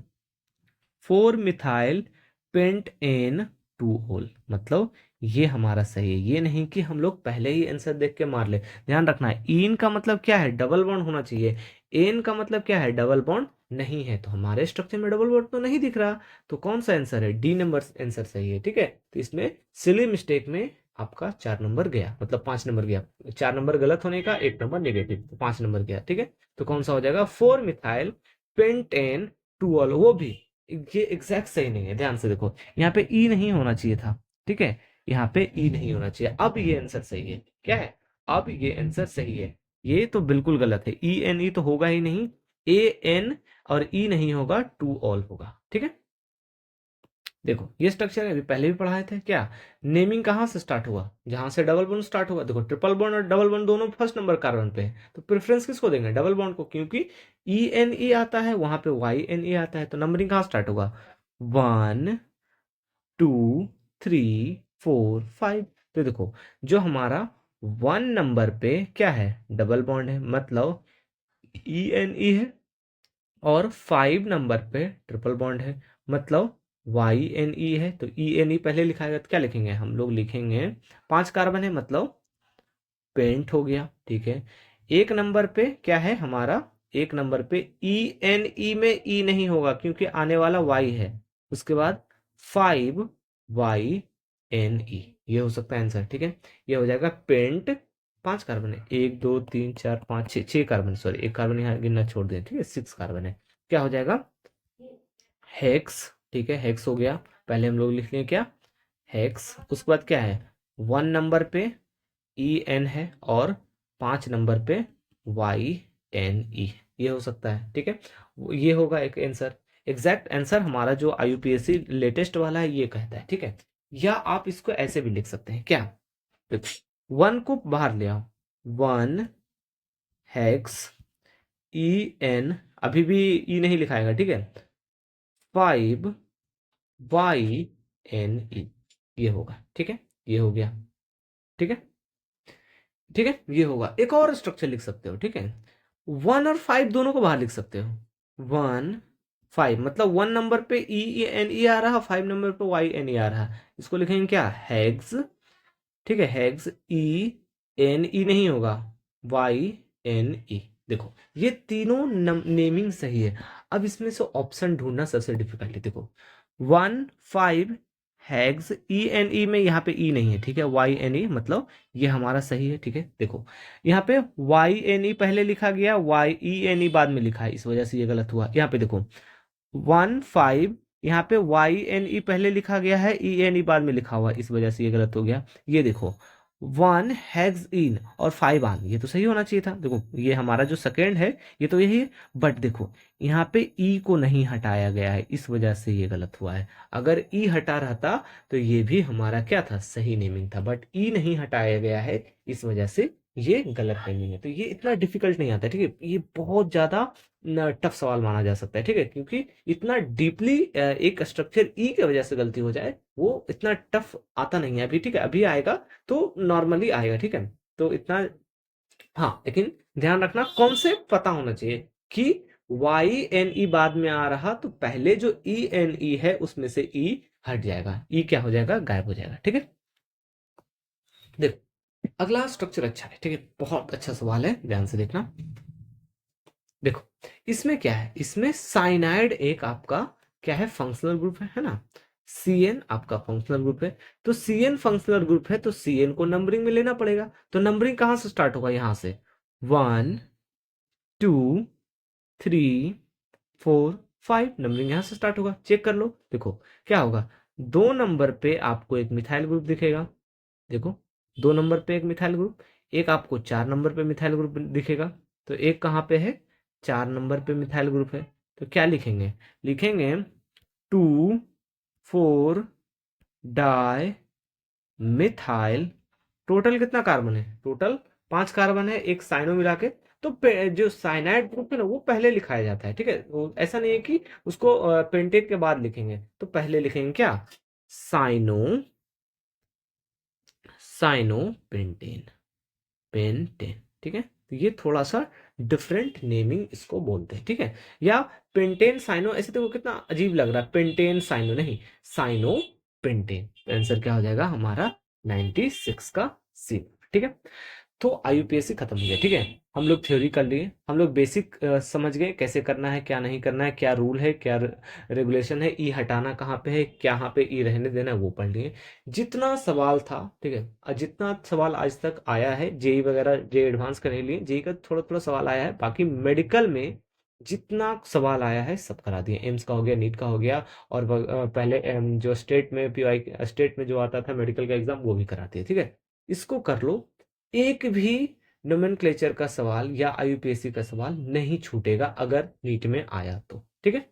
4 मिथाइल पेंट एन 2 ओल, मतलब ये हमारा सही है। ये नहीं कि हम लोग पहले ही आंसर देख के मार ले। ध्यान रखना है इन का मतलब क्या है, डबल बॉन्ड होना चाहिए। एन का मतलब क्या है, डबल बॉन्ड नहीं है। तो हमारे स्ट्रक्चर में डबल बॉन्ड तो नहीं दिख रहा, तो कौन सा आंसर है, डी नंबर आंसर सही है, ठीक है। तो इसमें सिली मिस्टेक में आपका 4 नंबर गया, मतलब 5 नंबर गया। 4 नंबर गलत होने का, 1 नंबर नेगेटिव, तो 5 नंबर गया, ठीक है। तो कौन सा हो जाएगा, 4 मिथाइल पेंटेन 2 ऑल, वो भी ये एग्जैक्ट सही नहीं है। ध्यान से देखो, यहाँ पे ई नहीं होना चाहिए था, ठीक है, यहाँ पे ई नहीं होना चाहिए। अब ये आंसर सही है, क्या है, अब ये आंसर सही है। ये तो बिल्कुल गलत है, ई एन ई तो होगा ही नहीं, ए एन और ई नहीं होगा, 2 ऑल होगा, ठीक है। देखो ये स्ट्रक्चर है, अभी पहले भी पढ़ाए थे क्या। नेमिंग कहाँ से स्टार्ट हुआ, जहां से डबल बॉन्ड स्टार्ट हुआ। देखो ट्रिपल बॉन्ड और डबल बॉन्ड दोनों फर्स्ट नंबर कार्बन पे है, तो प्रेफरेंस किसको देंगे, डबल बॉन्ड को, क्योंकि ई एन ई आता है, वहां पे वाई एन ई आता है। तो नंबरिंग कहाँ स्टार्ट होगा, 1 2 3 4 5। तो देखो जो हमारा 1 नंबर पे क्या है, डबल बॉन्ड है, मतलब ई एन ई है। और 5 नंबर पे ट्रिपल बॉन्ड है, मतलब वाई एन ई है। तो ई एन ई पहले लिखाएगा तो क्या लिखेंगे, हम लोग लिखेंगे 5 कार्बन है, मतलब पेंट हो गया, ठीक है। 1 नंबर पे क्या है हमारा, 1 नंबर पे ई एन ई में ई नहीं होगा क्योंकि आने वाला वाई है। उसके बाद 5 वाई एन ई, ये हो सकता है आंसर, ठीक है। ये हो जाएगा पेंट, 5 कार्बन है, 1 2 3 4 5 6, 6 कार्बन, सॉरी 1 कार्बन यहाँ गिनना छोड़ दें, ठीक है, 6 कार्बन है। क्या हो जाएगा, हेक्स, ठीक है, हेक्स हो गया। पहले हम लोग लिख लें क्या, हेक्स। उसके बाद क्या है, 1 नंबर पे ई एन है, और 5 नंबर पे वाई एन ई, ये हो सकता है, ठीक है। ये होगा एक आंसर। एग्जैक्ट आंसर हमारा जो आईयूपीएससी लेटेस्ट वाला है ये कहता है, ठीक है। या आप इसको ऐसे भी लिख सकते हैं, क्या, 1 को बाहर ले आओ, 1 हेक्स ई एन, अभी भी ई नहीं लिखाएगा, ठीक है, 5 वाई एन ई, ये होगा, ठीक है। ये हो गया, ठीक है, ठीक है, ये होगा। एक और स्ट्रक्चर लिख सकते हो, ठीक है, 1 और 5 दोनों को बाहर लिख सकते हो। 1 5 मतलब 1 नंबर पे ई एन ई आ रहा, 5 नंबर पे वाई एन ई आ रहा, इसको लिखेंगे क्या, हैग्स, ठीक है, हैग्स ई एन ई नहीं होगा, वाई एन ई। देखो ये तीनों नेमिंग सही है। अब इसमें से ऑप्शन ढूंढना सबसे डिफिकल्ट है। देखो 1 5 हैग्स ई एन ई में यहाँ पे ई नहीं है, ठीक है, वाई एन ई मतलब ये हमारा सही है, ठीक है। देखो यहाँ पे वाई एन ई पहले लिखा गया, वाई ई एन ई बाद में लिखा है, इस वजह से ये गलत हुआ। यहाँ पे देखो 1 5, यहाँ पे वाई एन ई पहले लिखा गया है, ई एन ई बाद में लिखा हुआ, इस वजह से ये गलत हो गया। ये देखो 1 हैग्स इन और 5 आन, ये तो सही होना चाहिए था। देखो ये हमारा जो सेकेंड है ये तो यही है, बट देखो यहाँ पे ई को नहीं हटाया गया है, इस वजह से ये गलत हुआ है। अगर ई हटा रहता तो ये भी हमारा क्या था, सही नेमिंग था, बट ई नहीं हटाया गया है, इस वजह से ये गलत नेमिंग है। तो ये इतना डिफिकल्ट नहीं आता है, ठीक है। ये बहुत ज्यादा टफ सवाल माना जा सकता है, ठीक है, क्योंकि इतना डीपली एक स्ट्रक्चर ई की वजह से गलती हो जाए वो इतना टफ आता नहीं है अभी, ठीक है। अभी आएगा तो नॉर्मली आएगा, ठीक है। तो इतना, हाँ, लेकिन ध्यान रखना कॉन्सेप्ट पता होना चाहिए कि वाई एन ई बाद में आ रहा तो पहले जो ई एन ई है उसमें से ई हट जाएगा, ई क्या हो जाएगा, गायब हो जाएगा, ठीक है। देखो अगला स्ट्रक्चर अच्छा है, ठीक है, बहुत अच्छा सवाल है, ध्यान से देखना। देखो इसमें क्या है, इसमें साइनाइड एक आपका क्या है, फंक्शनल ग्रुप है ना। सी एन आपका फंक्शनल ग्रुप है। तो सी एन फंक्शनल ग्रुप है तो सी एन को नंबरिंग में लेना पड़ेगा। तो नंबरिंग कहां से स्टार्ट होगा, यहां से 1 2 3 4 5 नंबरिंग यहां से स्टार्ट होगा। चेक कर लो, देखो क्या होगा। 2 नंबर पे आपको एक मिथाइल ग्रुप दिखेगा, देखो 2 नंबर पे एक मिथाइल ग्रुप। एक आपको 4 नंबर पे मिथाइल ग्रुप दिखेगा। तो एक कहाँ पे है, 4 नंबर पे मिथाइल ग्रुप है। तो क्या लिखेंगे, लिखेंगे 2 4 डाई मिथाइल। टोटल कितना कार्बन है, टोटल 5 कार्बन है, एक साइनो मिला के। तो जो साइनाइड ग्रुप है ना वो पहले लिखाया जाता है, ठीक है। ऐसा नहीं है कि उसको पेंटेट के बाद लिखेंगे, तो पहले लिखेंगे क्या, साइनो, साइनो पेंटेन, पेंटेन, ठीक है। तो ये थोड़ा सा डिफरेंट नेमिंग इसको बोलते हैं, ठीक है। या पेंटेन साइनो, ऐसे तो कितना अजीब लग रहा है, पेंटेन साइनो नहीं, साइनो पेंटेन। तो आंसर क्या हो जाएगा हमारा 96 का सी, ठीक है। तो आईयूपीएससी खत्म हो गया, ठीक है। हम लोग थ्योरी कर लिए, हम लोग बेसिक समझ गए कैसे करना है, क्या नहीं करना है, क्या रूल है, क्या रेगुलेशन है, ई हटाना कहाँ पे है, क्या यहाँ पे ई रहने देना है, वो पढ़ लिए। जितना सवाल था, ठीक है, जितना सवाल आज तक आया है जेई वगैरह, जे एडवांस का नहीं लिए, जेई का थोड़ा थोड़ा सवाल आया है, बाकी मेडिकल में जितना सवाल आया है सब करा दिए। एम्स का हो गया, नीट का हो गया, और पहले जो स्टेट में पीवाई स्टेट में जो आता था मेडिकल का एग्जाम वो भी कराते हैं, ठीक है। इसको कर लो, एक भी नोमेनक्लेचर का सवाल या आईयूपीएससी का सवाल नहीं छूटेगा अगर नीट में आया तो, ठीक है।